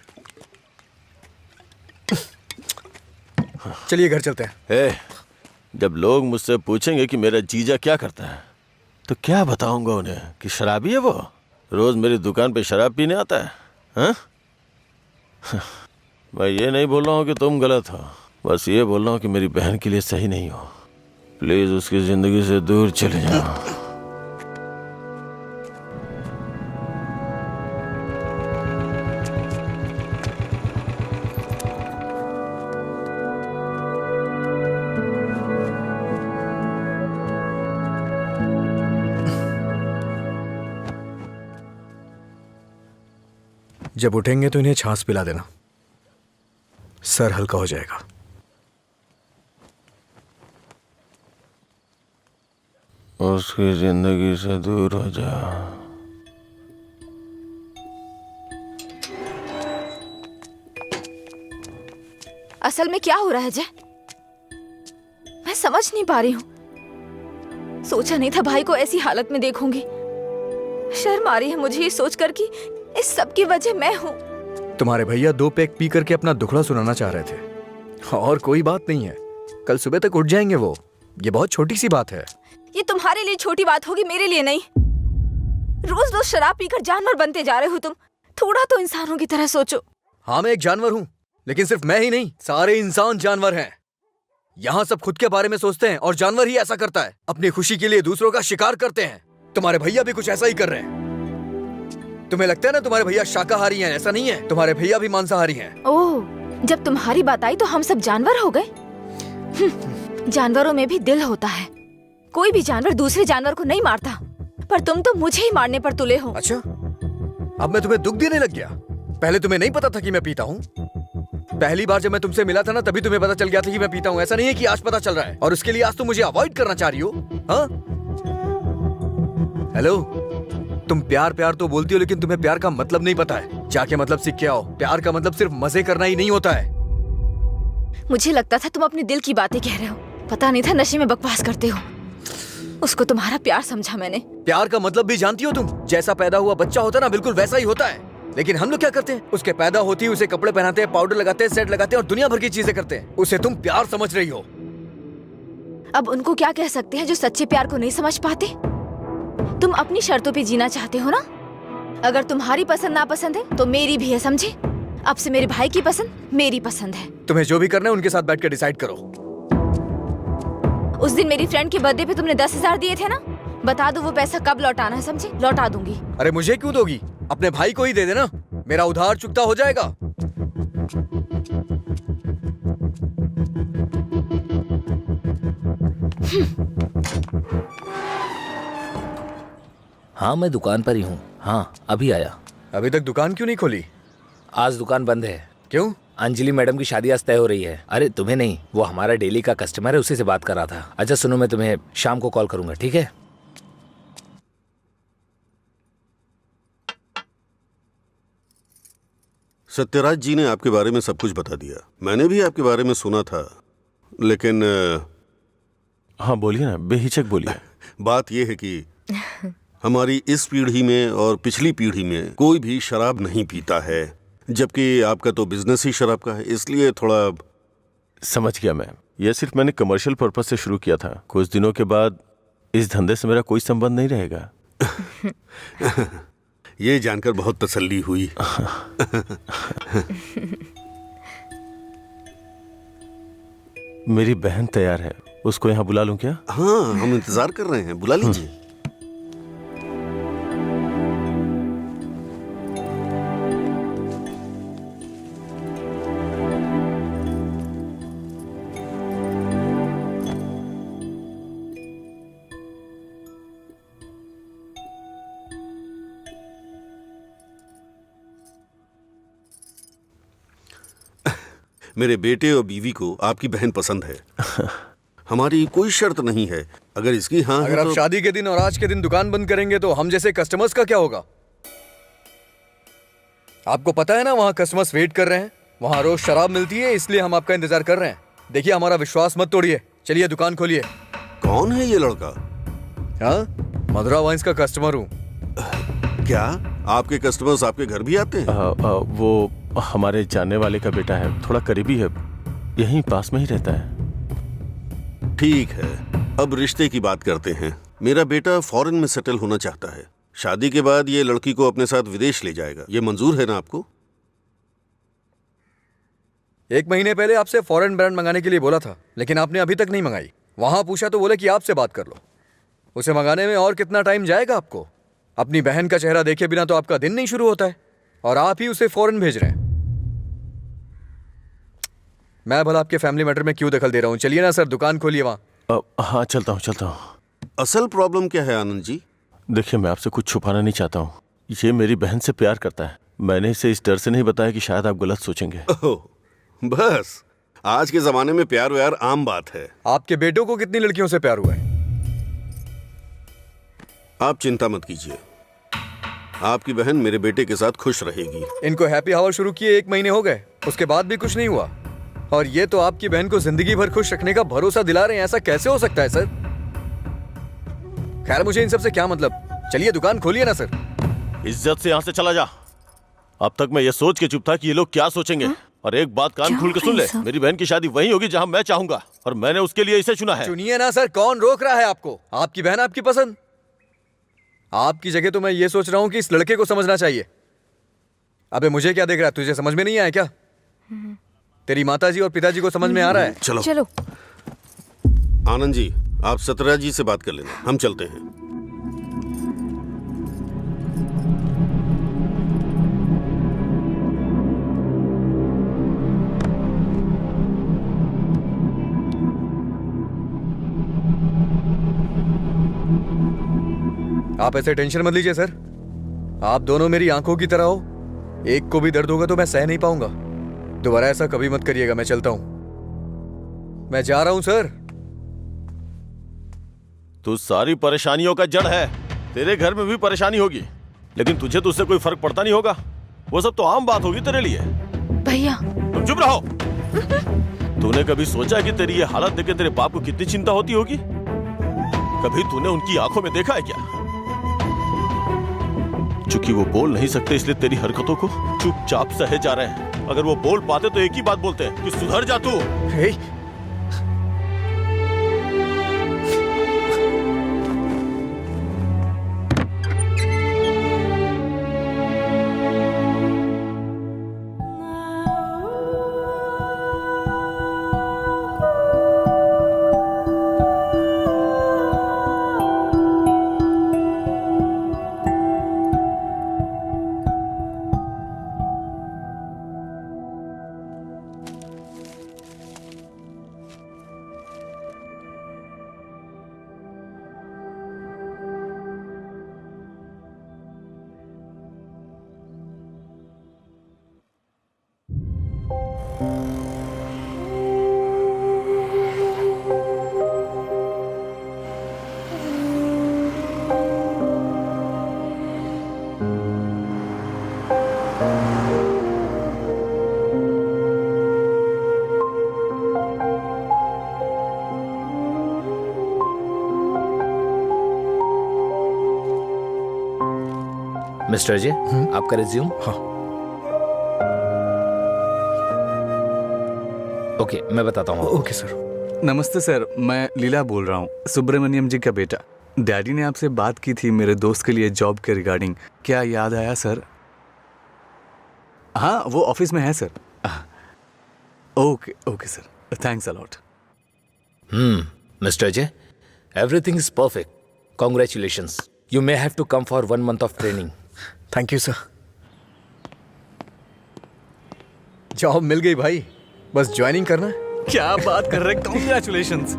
चलिए घर चलते हैं। जब लोग मुझसे पूछेंगे कि मेरा जीजा क्या करता है तो क्या बताऊंगा उन्हें कि शराबी है वो। रोज मेरी दुकान पे शराब पीने आता है। हाँ? मैं ये नहीं बोल रहा हूँ कि तुम गलत हो, बस ये बोल रहा हूँ कि मेरी बहन के लिए सही नहीं हो। प्लीज उसकी जिंदगी से दूर चले जाओ। जब उठेंगे तो इन्हें छाछ पिला देना, सर हल्का हो जाएगा। उसकी जिंदगी से दूर हो जा। असल में क्या हो रहा है जय? मैं समझ नहीं पा रही हूँ। सोचा नहीं था भाई को ऐसी हालत में देखूंगी। शर्म आ रही है मुझे ये सोचकर कि इस सब की वजह मैं हूँ। तुम्हारे भैया 2 पैक पी करके अपना दुखड़ा सुनाना चाह रहे थे और कोई बात नहीं है, कल सुबह तक उठ जाएंगे वो। ये बहुत छोटी सी बात है। ये तुम्हारे लिए छोटी बात होगी, मेरे लिए नहीं। रोज रोज शराब पीकर जानवर बनते जा रहे हो तुम। थोड़ा तो इंसानों की तरह सोचो। हाँ, मैं एक जानवर हूँ, लेकिन सिर्फ मैं ही नहीं, सारे इंसान जानवर हैं। यहाँ सब खुद के बारे में सोचते हैं और जानवर ही ऐसा करता है, अपनी खुशी के लिए दूसरों का शिकार करते हैं। तुम्हारे भैया भी कुछ ऐसा ही कर रहे हैं। तुम्हें लगता है ना तुम्हारे भैया शाकाहारी हैं, ऐसा नहीं है, तुम्हारे भैया भी मांसाहारी हैं। ओह, जब तुम्हारी बात आई तो हम सब जानवर हो गए। जानवरों में भी दिल होता है। कोई भी जानवर दूसरे जानवर को नहीं मारता, पर तुम तो मुझे ही मारने पर तुले हो। अच्छा, अब मैं तुम्हें दुख देने लग गया? पहले तुम्हें नहीं पता था कि मैं पीता हूँ? पहली बार जब मैं तुमसे मिला था ना, तभी तुम्हें पता चल गया था कि मैं पीता हूँ। ऐसा नहीं है कि आज पता चल रहा है और उसके लिए आज तुम मुझे अवॉइड करना चाह रही हो। हाँ, हेलो, तुम प्यार प्यार तो बोलती हो, लेकिन तुम्हें प्यार का मतलब नहीं पता है। जाके मतलब सीख के आओ। प्यार का मतलब सिर्फ मजे करना ही नहीं होता है। मुझे लगता था तुम अपने दिल की बातें कह रहे हो, पता नहीं था नशे में बकवास करते हो। उसको तुम्हारा प्यार समझा मैंने। प्यार का मतलब भी जानती हो तुम? जैसा पैदा हुआ बच्चा होता है ना, बिल्कुल वैसा ही होता है। लेकिन हम लोग क्या करते हैं, उसके पैदा होती है उसे कपड़े पहनाते हैं, पाउडर लगाते हैं, सेट लगाते हैं और दुनिया भर की चीजें करते हैं। उसे तुम प्यार समझ रही हो। अब उनको क्या कह सकते हैं जो सच्चे प्यार को नहीं समझ पाते? तुम अपनी शर्तों पे जीना चाहते हो ना। अगर तुम्हारी पसंद नापसंद है तो मेरी भी है, समझे? अब से मेरे भाई की पसंद मेरी पसंद है। तुम्हें जो भी करना है उनके साथ बैठ कर डिसाइड करो। उस दिन मेरी फ्रेंड के बर्थडे पे तुमने 10,000 दिए थे ना, बता दो वो पैसा कब लौटाना है, समझे? लौटा दूंगी। अरे मुझे क्यों दोगी? अपने भाई को ही दे देना, मेरा उधार चुकता हो जाएगा। हाँ, मैं दुकान पर ही हूँ। हाँ, अभी आया। अभी तक दुकान क्यों नहीं खोली? आज दुकान बंद है। क्यों? अंजलि मैडम की शादी आज तय हो रही है। अरे तुम्हें नहीं, वो हमारा डेली का कस्टमर है, उसी से बात कर रहा था। अच्छा सुनो, मैं तुम्हें शाम को कॉल करूंगा, ठीक है? सत्यराज जी ने आपके बारे में सब कुछ बता दिया। मैंने भी आपके बारे में सुना था, लेकिन हाँ बोलिए ना, बेहिचक बोलिए। बात यह है कि हमारी इस पीढ़ी में और पिछली पीढ़ी में कोई भी शराब नहीं पीता है, जबकि आपका तो बिजनेस ही शराब का है, इसलिए थोड़ा। समझ गया मैं। यह सिर्फ मैंने कमर्शियल पर्पस से शुरू किया था। कुछ दिनों के बाद इस धंधे से मेरा कोई संबंध नहीं रहेगा। ये जानकर बहुत तसल्ली हुई। मेरी बहन तैयार है, उसको यहाँ बुला लूं क्या? हाँ, हम इंतजार कर रहे हैं, बुला लीजिए। मेरे बेटे और बीवी को आपकी बहन पसंद है। हमारी कोई शर्त नहीं है। अगर इसकी हाँ अगर आप तो... शादी के दिन और आज के दिन दुकान बंद करेंगे तो हम जैसे कस्टमर्स का क्या होगा? आपको पता है ना, वहाँ कस्टमर्स वेट कर रहे हैं। वहाँ रोज शराब मिलती है, इसलिए हम आपका इंतजार कर रहे हैं। देखिए, हमारा विश्वास मत तोड़िए। चलिए दुकान खोलिए। कौन है ये लड़का? हाँ, मधुरा वाइन्स का कस्टमर हूँ। क्या आपके कस्टमर्स आपके घर भी आते हैं? वो हमारे जानने वाले का बेटा है, थोड़ा करीबी है, यहीं पास में ही रहता है। ठीक है, अब रिश्ते की बात करते हैं। मेरा बेटा फॉरेन में सेटल होना चाहता है। शादी के बाद ये लड़की को अपने साथ विदेश ले जाएगा। ये मंजूर है ना आपको? 1 महीने पहले आपसे फॉरेन ब्रांड मंगाने के लिए बोला था, लेकिन आपने अभी तक नहीं मंगाई। वहां पूछा तो बोले कि आपसे बात कर लो। उसे मंगाने में और कितना टाइम जाएगा आपको? अपनी बहन का चेहरा देखे बिना तो आपका दिन नहीं शुरू होता है, और आप ही उसे फॉरेन भेज रहे हैं। मैं भला आपके फैमिली मैटर में क्यों दखल दे रहा हूँ? चलिए ना सर, दुकान खोलिए वहां। हाँ चलता हूँ। असल प्रॉब्लम क्या है आनंद जी? देखिए, मैं आपसे कुछ छुपाना नहीं चाहता हूँ। ये मेरी बहन से प्यार करता है। मैंने इसे इस डर से नहीं बताया कि शायद आप गलत सोचेंगे। बस, आज के जमाने में प्यार व्यार आम बात है। आपके बेटों को कितनी लड़कियों से प्यार हुआ है? आप चिंता मत कीजिए, आपकी बहन मेरे बेटे के साथ खुश रहेगी। इनको हैप्पी आवर शुरू किए 1 महीने हो गए, उसके बाद भी कुछ नहीं हुआ, और ये तो आपकी बहन को जिंदगी भर खुश रखने का भरोसा दिला रहे हैं। ऐसा कैसे हो सकता है सर? खैर मुझे इन सब से क्या मतलब, चलिए दुकान खोलिए ना सर। इज्जत से यहाँ से चला जा। अब तक मैं ये सोच के चुप था कि ये लोग क्या सोचेंगे। और एक बात कान खोल के सुन ले, मेरी बहन की शादी वहीं होगी जहाँ मैं चाहूंगा, और मैंने उसके लिए इसे चुना है। चुनिए ना सर, कौन रोक रहा है आपको? आपकी बहन आपकी पसंद। आपकी जगह तो मैं ये सोच रहा हूँ कि इस लड़के को समझना चाहिए। अबे मुझे क्या देख रहा है, तुझे समझ में नहीं आया क्या? तेरी माताजी और पिताजी को समझ में आ रहा है? चलो चलो। आनंद जी, आप सतरा जी से बात कर लेना, हम चलते हैं। आप ऐसे टेंशन मत लीजिए सर, आप दोनों मेरी आंखों की तरह हो। एक को भी दर्द होगा तो मैं सह नहीं पाऊंगा। दोबारा ऐसा कभी मत करिएगा। मैं चलता हूं, मैं जा रहा हूं सर। तू सारी परेशानियों का जड़ है। तेरे घर में भी परेशानी होगी, लेकिन तुझे तो उससे कोई फर्क पड़ता नहीं होगा। वो सब तो आम बात होगी तेरे लिए। भैया तुम चुप रहो। तूने कभी सोचा कि तेरी ये हालत देख के तेरे बाप को कितनी चिंता होती होगी? कभी तूने उनकी आंखों में देखा है क्या? चूंकि वो बोल नहीं सकते, इसलिए तेरी हरकतों को चुपचाप सहे जा रहे हैं। अगर वो बोल पाते तो एक ही बात बोलते हैं कि सुधर जा तू। हे, मिस्टर अजय, आपका रिज्यूम। हाँ। ओके, मैं बताता हूँ। Okay sir. नमस्ते सर, मैं लीला बोल रहा हूँ, सुब्रमण्यम जी का बेटा। डैडी ने आपसे बात की थी मेरे दोस्त के लिए जॉब के रिगार्डिंग। क्या याद आया सर? हाँ, वो ऑफिस में है sir. Okay okay sir, thanks a lot. Mister Ajay, everything is perfect. Congratulations. You may have to come for 1 month of training. Thank you sir. Job मिल गई भाई, बस ज्वाइनिंग करना है। क्या बात कर रहे हैं, कॉन्ग्रेचुलेशंस।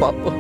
पापा,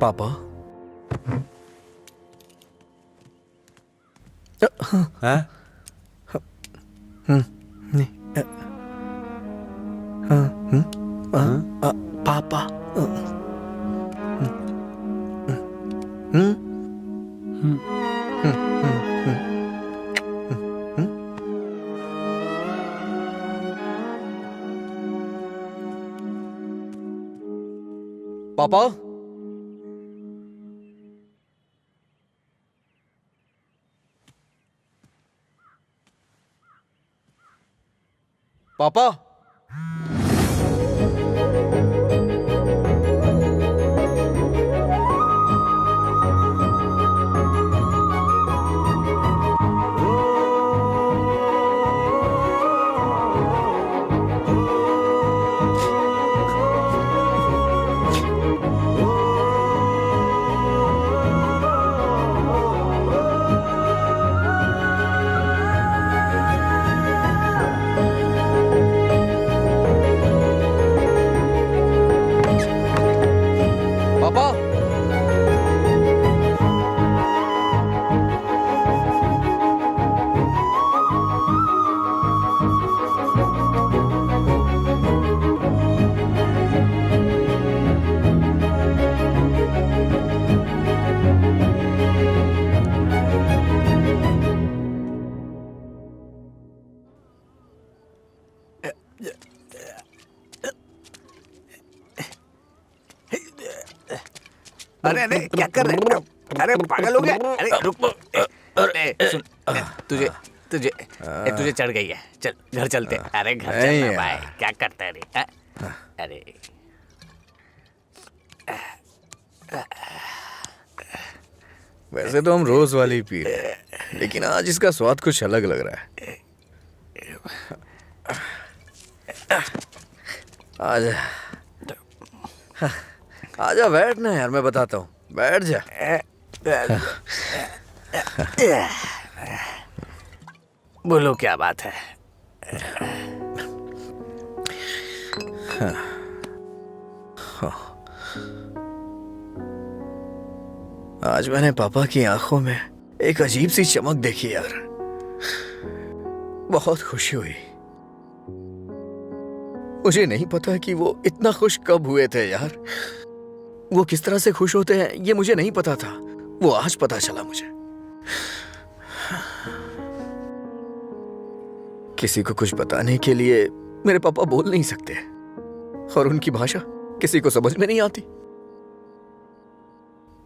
पापा। हाँ? पापा। पापा। पापा। पापा। अरे अरे क्या कर रहे हैं? अरे पागल हो गया? अरे रुक। सुन, तुझे तुझे तुझे चढ़ गई है। चल घर चलते। अरे घर चलना भाई, क्या करता है रे? अरे वैसे तो हम रोज वाली ही पी रहे हैं, लेकिन आज इसका स्वाद कुछ अलग लग रहा है। आजा आजा, बैठ ना यार, मैं बताता हूँ, बैठ जा। बोलो क्या बात है? आज मैंने पापा की आंखों में एक अजीब सी चमक देखी यार, बहुत खुशी हुई। मुझे नहीं पता कि वो इतना खुश कब हुए थे यार। वो किस तरह से खुश होते हैं ये मुझे नहीं पता था, वो आज पता चला मुझे। किसी को कुछ बताने के लिए मेरे पापा बोल नहीं सकते, और उनकी भाषा किसी को समझ में नहीं आती।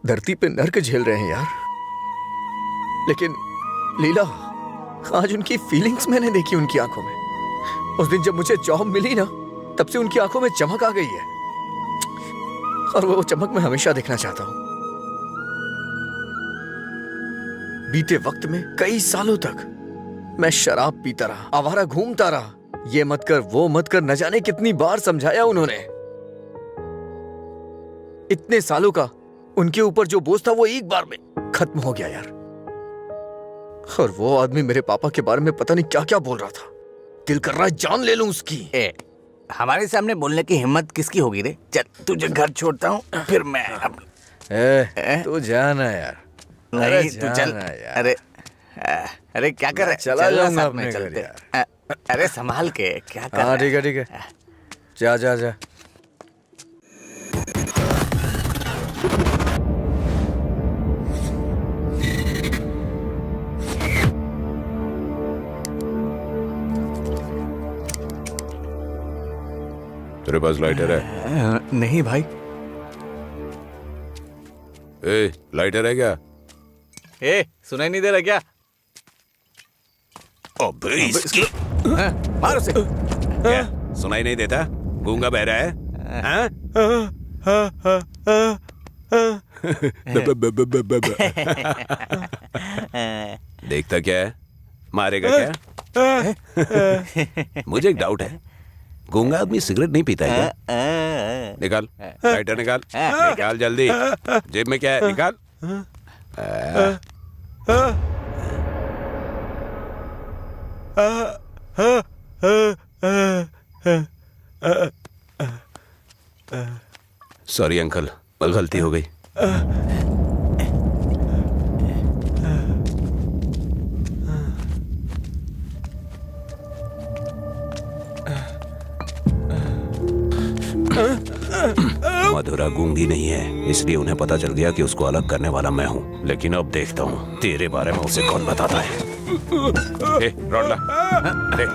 धरती पे नर्क झेल रहे हैं यार, लेकिन लीला, आज उनकी फीलिंग्स मैंने देखी उनकी आंखों में। उस दिन जब मुझे जॉब मिली ना, तब से उनकी आंखों में चमक आ गई है, और वो चमक मैं हमेशा देखना चाहता हूं। बीते वक्त में कई सालों तक मैं शराब पीता रहा, आवारा घूमता रहा, ये मत कर वो मत कर, न जाने कितनी बार समझाया उन्होंने। इतने सालों का उनके ऊपर जो बोझ था वो एक बार में खत्म हो गया यार। और वो आदमी मेरे पापा के बारे में पता नहीं क्या क्या बोल रहा था। दिल कर रहा है जान ले लूं उसकी। हमारे सामने बोलने की हिम्मत किसकी होगी रे? चल तुझे घर छोड़ता हूँ, फिर मैं तू जाना यार। नहीं तू चल यार। अरे अरे क्या कर रहा है? चला चलना जाऊंगा साथ अपने में घर चलते। यार। अरे संभाल के क्या कर रहा हाँ है? ठीक है ठीक है, जा जा जा। तेरे पास लाइटर है? नहीं भाई। ए, लाइटर है क्या? ए, सुनाई नहीं दे रहा क्या? अबे इसकी मार उसे। क्या सुनाई नहीं देता? गूंगा बहरा है? हाँ? देखता क्या है? मारेगा क्या? मुझे एक डाउट है, गूंगा आदमी सिगरेट नहीं पीता है क्या? निकाल लाइटर, निकाल निकाल जल्दी। जेब में क्या है? निकाल। सॉरी अंकल, गलती हो गई। मधुरा गूंगी नहीं है, इसलिए उन्हें पता चल गया कि उसको अलग करने वाला मैं हूँ। लेकिन अब देखता हूँ तेरे बारे में उसे कौन बताता है। ए, रॉडला, अरे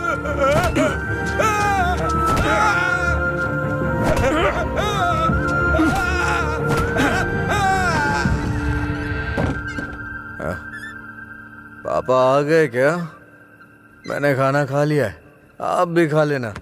पापा आ गए क्या? मैंने खाना खा लिया है, आप भी खा लेना।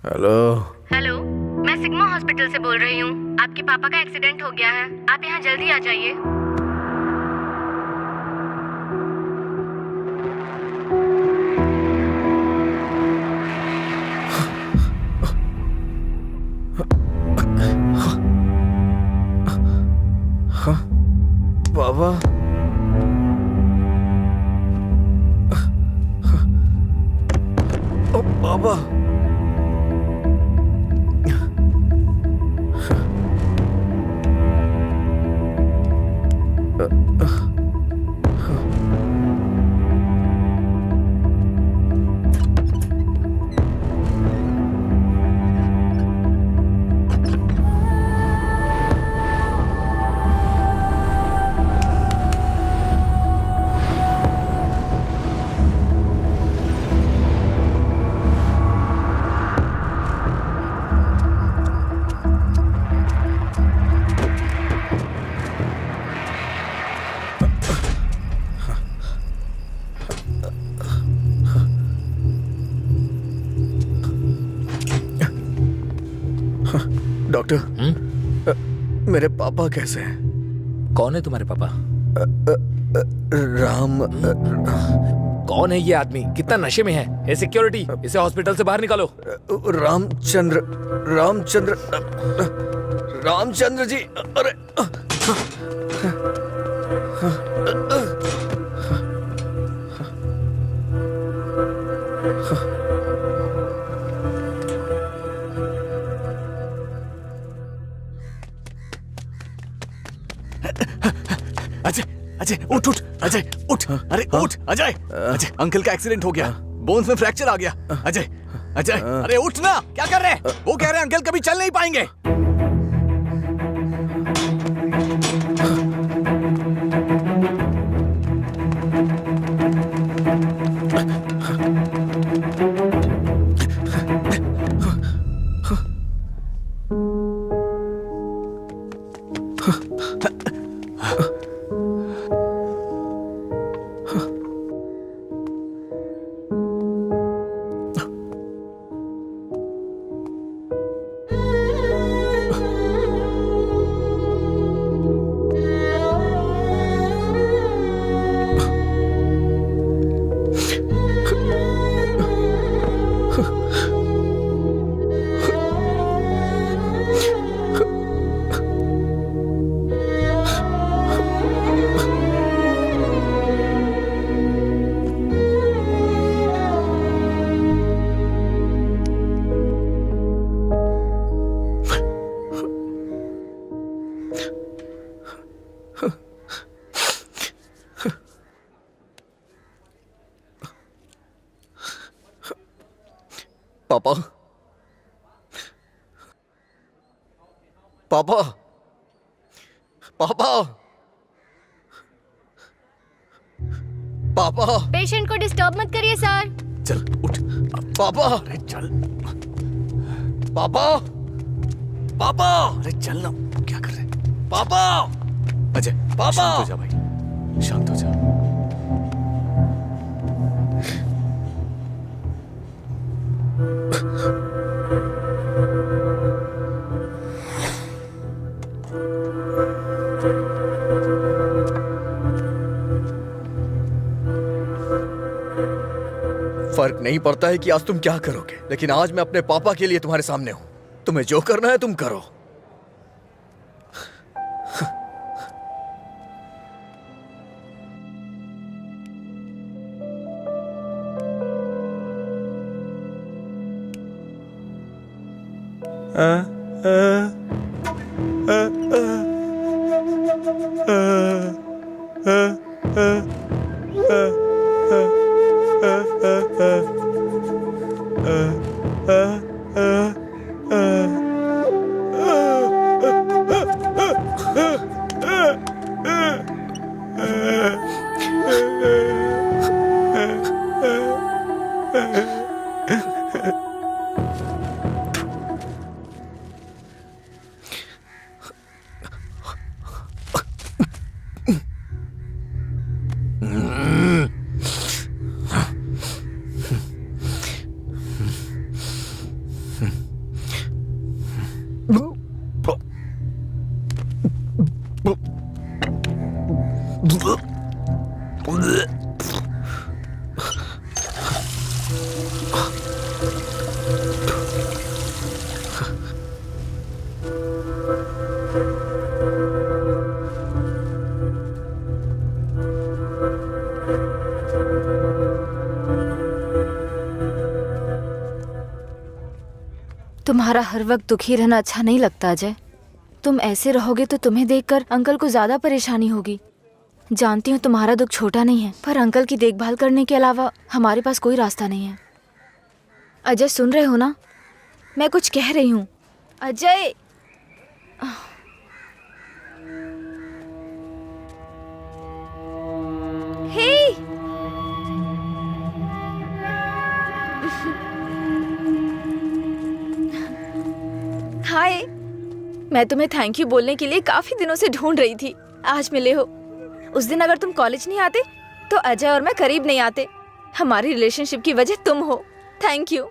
हेलो। हेलो, मैं सिग्मा हॉस्पिटल से बोल रही हूँ। आपके पापा का एक्सीडेंट हो गया है, आप यहाँ जल्दी आ जाइए। बाबा, ओ बाबा, डॉक्टर, मेरे पापा कैसे हैं? कौन है तुम्हारे पापा? राम। कौन है ये आदमी? कितना नशे में है? ए सिक्योरिटी, इसे हॉस्पिटल से बाहर निकालो। रामचंद्र, रामचंद्र, रामचंद्र जी। अरे अजय, अजय उठ उठ, अजय उठ, अरे उठ अजय, अजय अंकल का एक्सीडेंट हो गया, बोन्स में फ्रैक्चर आ गया। अजय, अजय अरे उठ ना, क्या कर रहे हैं? वो कह रहे हैं अंकल कभी चल नहीं पाएंगे। पापा, पापा, पापा, पापा। पेशेंट को डिस्टर्ब मत करिए सर। चल उठ पापा, अरे चल पापा, पापा, अरे चल ना, क्या कर रहे हैं? पापा, अजय पापा। शांत हो जा भाई, शांत हो जा। फर्क फर्क नहीं पड़ता है कि आज तुम क्या करोगे, लेकिन आज मैं अपने पापा के लिए तुम्हारे सामने हूं। तुम्हें जो करना है तुम करो। तुम्हारा हर वक्त दुखी रहना अच्छा नहीं लगता अजय। तुम ऐसे रहोगे तो तुम्हें देखकर अंकल को ज्यादा परेशानी होगी। जानती हूँ तुम्हारा दुख छोटा नहीं है, पर अंकल की देखभाल करने के अलावा हमारे पास कोई रास्ता नहीं है। अजय सुन रहे हो ना, मैं कुछ कह रही हूँ। अजय हे हाय, मैं तुम्हें थैंक यू बोलने के लिए काफी दिनों से ढूंढ रही थी। आज मिले हो। उस दिन अगर तुम कॉलेज नहीं आते तो अजय और मैं करीब नहीं आते। हमारी रिलेशनशिप की वजह तुम हो। Thank you,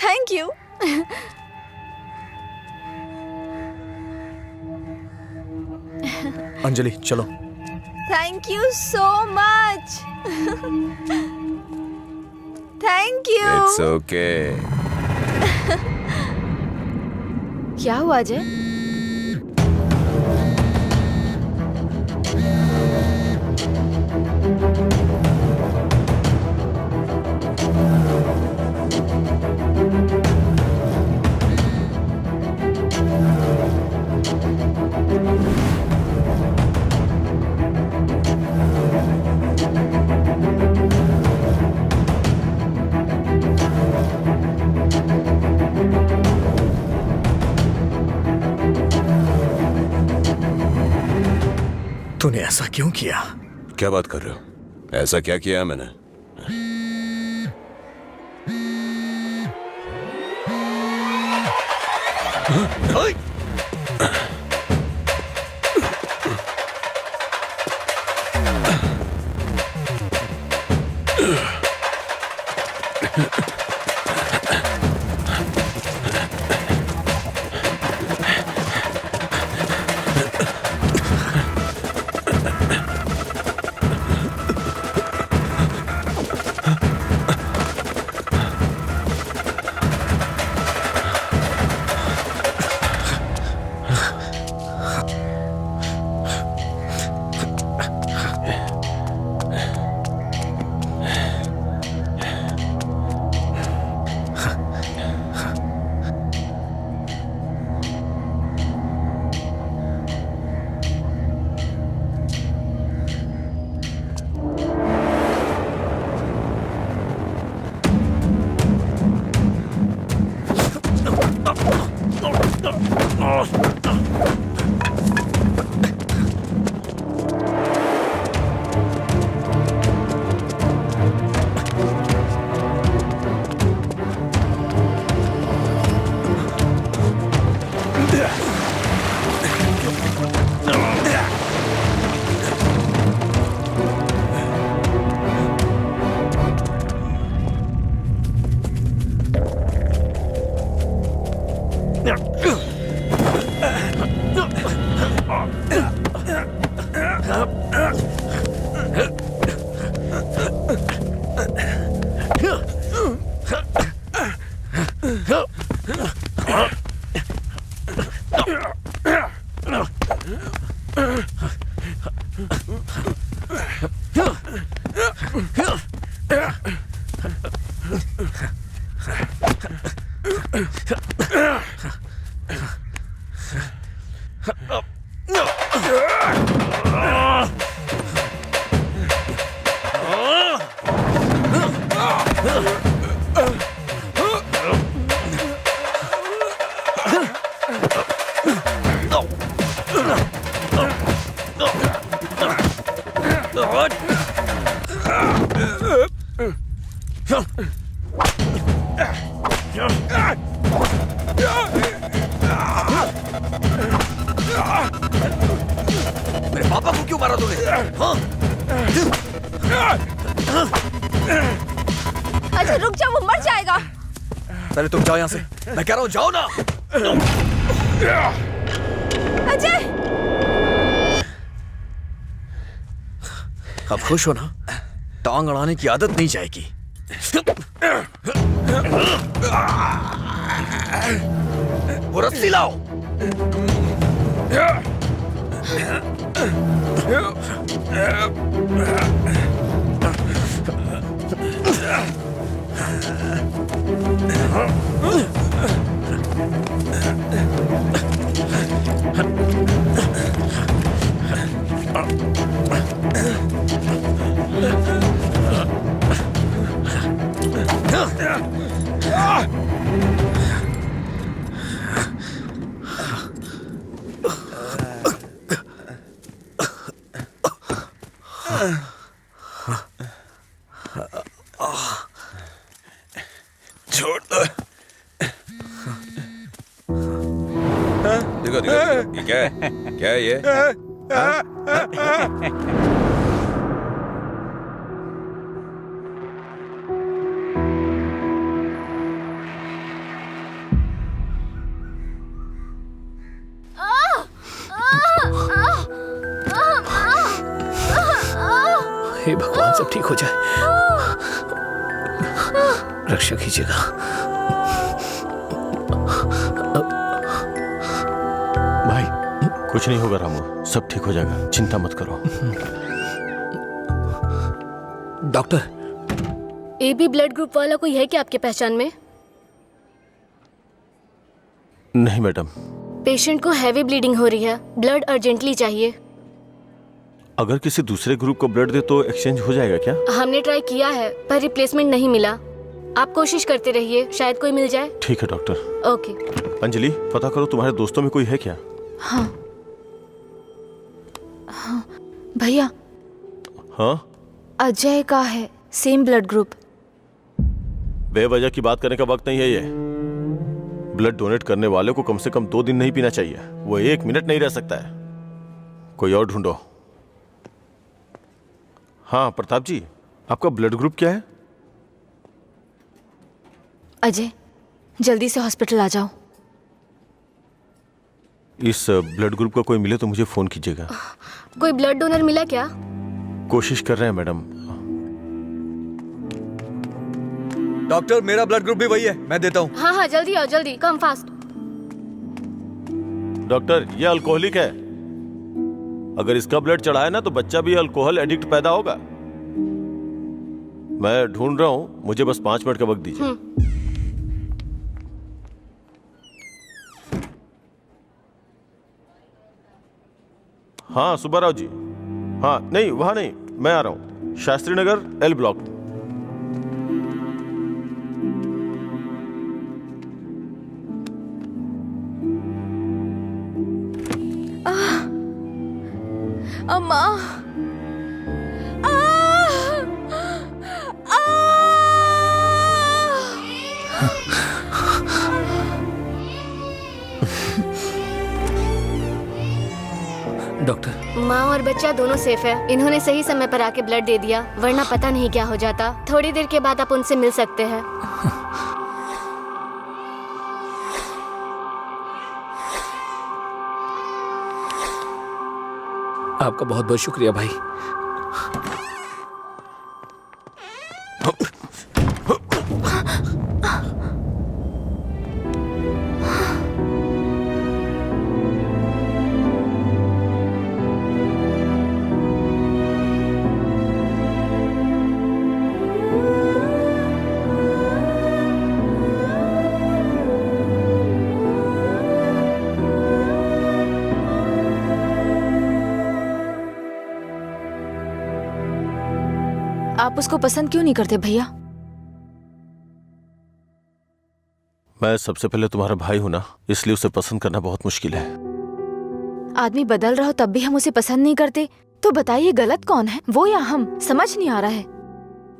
thank you. Anjali चलो। Thank you so much. Thank you. It's okay. क्या हुआ अजय? तूने ऐसा क्यों किया? क्या बात कर रहे हो? ऐसा क्या किया है मैंने? मेरे पापा को क्यों मारा तूने? हाँ? अच्छा रुक जा, वो मर जाएगा। पहले तुम जाओ यहाँ से, मैं कह रहा हूँ जाओ ना। अजय, अब खुश हो ना? टांग अड़ाने की आदत नहीं जाएगी। वो रस्सी लाओ। छोड़ दो। देखो देखो, ये क्या है? क्या है ये? हे भगवान, सब ठीक हो जाए। रक्षा कीजिएगा। भाई कुछ नहीं होगा रामू, सब ठीक हो जाएगा, चिंता मत करो। डॉक्टर, एबी ब्लड ग्रुप वाला कोई है क्या आपके पहचान में? नहीं मैडम। पेशेंट को हैवी ब्लीडिंग हो रही है, ब्लड अर्जेंटली चाहिए। अगर किसी दूसरे ग्रुप को ब्लड दे तो एक्सचेंज हो जाएगा क्या? हमने ट्राई किया है पर रिप्लेसमेंट नहीं मिला। आप कोशिश करते रहिए, शायद कोई मिल जाए। ठीक है डॉक्टर। ओके। अंजलि, पता करो तुम्हारे दोस्तों में कोई है क्या? हाँ हाँ भैया, हाँ अजय का है सेम ब्लड ग्रुप। बेवजह की बात करने का वक्त नहीं है ये। ब्लड डोनेट करने वाले को कम से कम 2 दिन नहीं पीना चाहिए, वो 1 मिनट नहीं रह सकता है। कोई और ढूंढो। हाँ प्रताप जी, आपका ब्लड ग्रुप क्या है? अजय, जल्दी से हॉस्पिटल आ जाओ। इस ब्लड ग्रुप का कोई मिले तो मुझे फोन कीजिएगा। कोई ब्लड डोनर मिला क्या? कोशिश कर रहे हैं मैडम। डॉक्टर, मेरा ब्लड ग्रुप भी वही है, मैं देता हूँ। हाँ हाँ जल्दी आओ, जल्दी, कम फास्ट। डॉक्टर, ये अल्कोहलिक है। अगर इसका ब्लड चढ़ा है ना तो बच्चा भी अल्कोहल एडिक्ट पैदा होगा। मैं ढूंढ रहा हूँ, मुझे बस 5 मिनट का वक्त दीजिए। हाँ सुब्बाराव जी। हाँ नहीं, वहां नहीं, मैं आ रहा हूँ। Shastri Nagar L block. अम्मा, डॉक्टर, माँ और बच्चा दोनों सेफ है। इन्होंने सही समय पर आके ब्लड दे दिया, वरना पता नहीं क्या हो जाता। थोड़ी देर के बाद आप उनसे मिल सकते हैं। आपका बहुत बहुत शुक्रिया भाई। आप उसको पसंद क्यों नहीं करते भैया? मैं सबसे पहले तुम्हारा भाई हूं ना, इसलिए उसे पसंद करना बहुत मुश्किल है। आदमी बदल रहा हो तब भी हम उसे पसंद नहीं करते, तो बताइए गलत कौन है, वो या हम? समझ नहीं आ रहा है।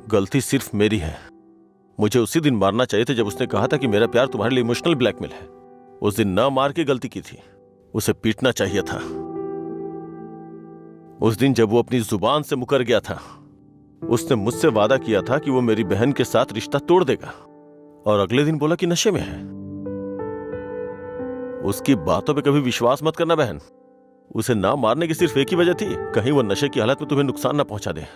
गलती सिर्फ मेरी है। मुझे उसी दिन मारना चाहिए था जब उसने कहा था कि मेरा प्यार तुम्हारे लिए इमोशनल ब्लैकमेल है। उस दिन न मार के गलती की थी, उसे पीटना चाहिए था। उस दिन जब वो अपनी जुबान से मुकर गया था, उसने मुझसे वादा किया था कि वो मेरी बहन के साथ रिश्ता तोड़ देगा, और अगले दिन बोला कि नशे में है। उसकी बातों पे कभी विश्वास मत करना बहन। उसे ना मारने की सिर्फ एक ही वजह थी, कहीं वो नशे की हालत में तुम्हें नुकसान ना पहुंचा दे।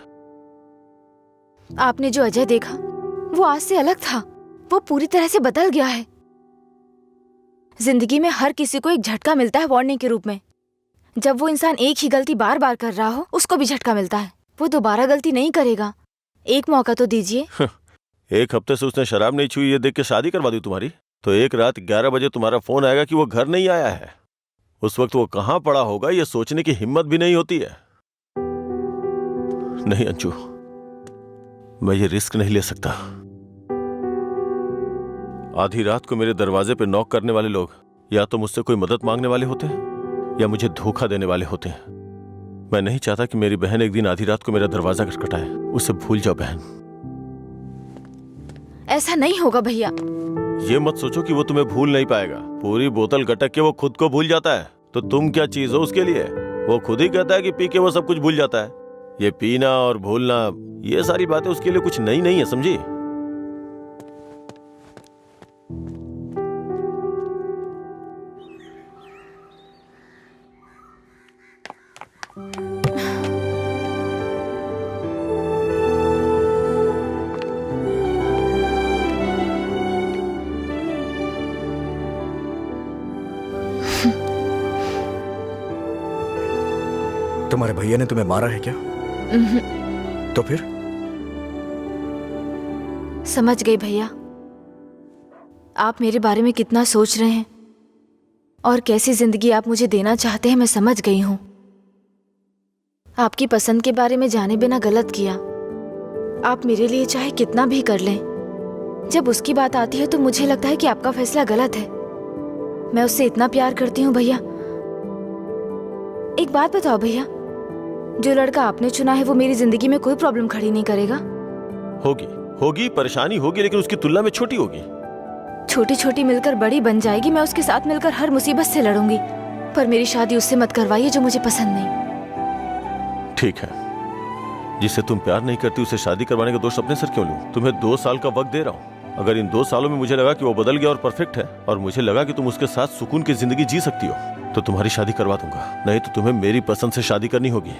आपने जो अजय देखा वो आज से अलग था। वो पूरी तरह से बदल गया है। जिंदगी में हर किसी को एक झटका मिलता है वार्निंग के रूप में। जब वो इंसान एक ही गलती बार बार कर रहा हो, उसको भी झटका मिलता है। वो दोबारा गलती नहीं करेगा। एक मौका तो दीजिए। एक हफ्ते से उसने शराब नहीं छुई ये देख के शादी करवा दी तुम्हारी, तो एक रात 11 बजे तुम्हारा फोन आएगा कि वो घर नहीं आया है। उस वक्त वो कहां पड़ा होगा ये सोचने की हिम्मत भी नहीं होती है। नहीं अंशु, मैं ये रिस्क नहीं ले सकता। आधी रात को मेरे दरवाजे पे नॉक करने वाले लोग या तो मुझसे कोई मदद मांगने वाले होते हैं या मुझे धोखा देने वाले होते हैं। मैं नहीं चाहता कि मेरी बहन एक दिन आधी रात को मेरा दरवाजा खटखटाए। उसे भूल जाओ बहन। ऐसा नहीं होगा भैया। ये मत सोचो कि वो तुम्हें भूल नहीं पाएगा। पूरी बोतल गटक के वो खुद को भूल जाता है, तो तुम क्या चीज हो उसके लिए? वो खुद ही कहता है कि पी के वो सब कुछ भूल जाता है। ये पीना और भूलना, ये सारी बातें उसके लिए कुछ नई नहीं है, समझी? तुम्हारे भैया ने तुम्हें मारा है क्या? तो फिर? समझ गई भैया, आप मेरे बारे में कितना सोच रहे हैं और कैसी जिंदगी आप मुझे देना चाहते हैं। मैं समझ गई हूं। आपकी पसंद के बारे में जाने बिना गलत किया। आप मेरे लिए चाहे कितना भी कर लें, जब उसकी बात आती है तो मुझे लगता है कि आपका फैसला गलत है। मैं उससे इतना प्यार करती हूँ भैया। एक बात बताओ भैया, जो लड़का आपने चुना है वो मेरी जिंदगी में कोई प्रॉब्लम खड़ी नहीं करेगा? होगी परेशानी होगी, लेकिन उसकी तुलना में छोटी होगी। छोटी छोटी मिलकर बड़ी बन जाएगी। मैं उसके साथ मिलकर हर मुसीबत से लड़ूंगी, पर मेरी शादी उससे मत करवाइए जो मुझे पसंद नहीं। ठीक है, जिससे तुम प्यार नहीं करती उसे शादी करवाने का दोष अपने सर क्यों लूं? तुम्हें 2 साल का वक्त दे रहा हूं। अगर इन 2 सालों में मुझे लगा कि वो बदल गया और परफेक्ट है, और मुझे लगा कि तुम उसके साथ सुकून की जिंदगी जी सकती हो, तो तुम्हारी शादी करवा दूंगा। नहीं तो तुम्हें मेरी पसंद से शादी करनी होगी।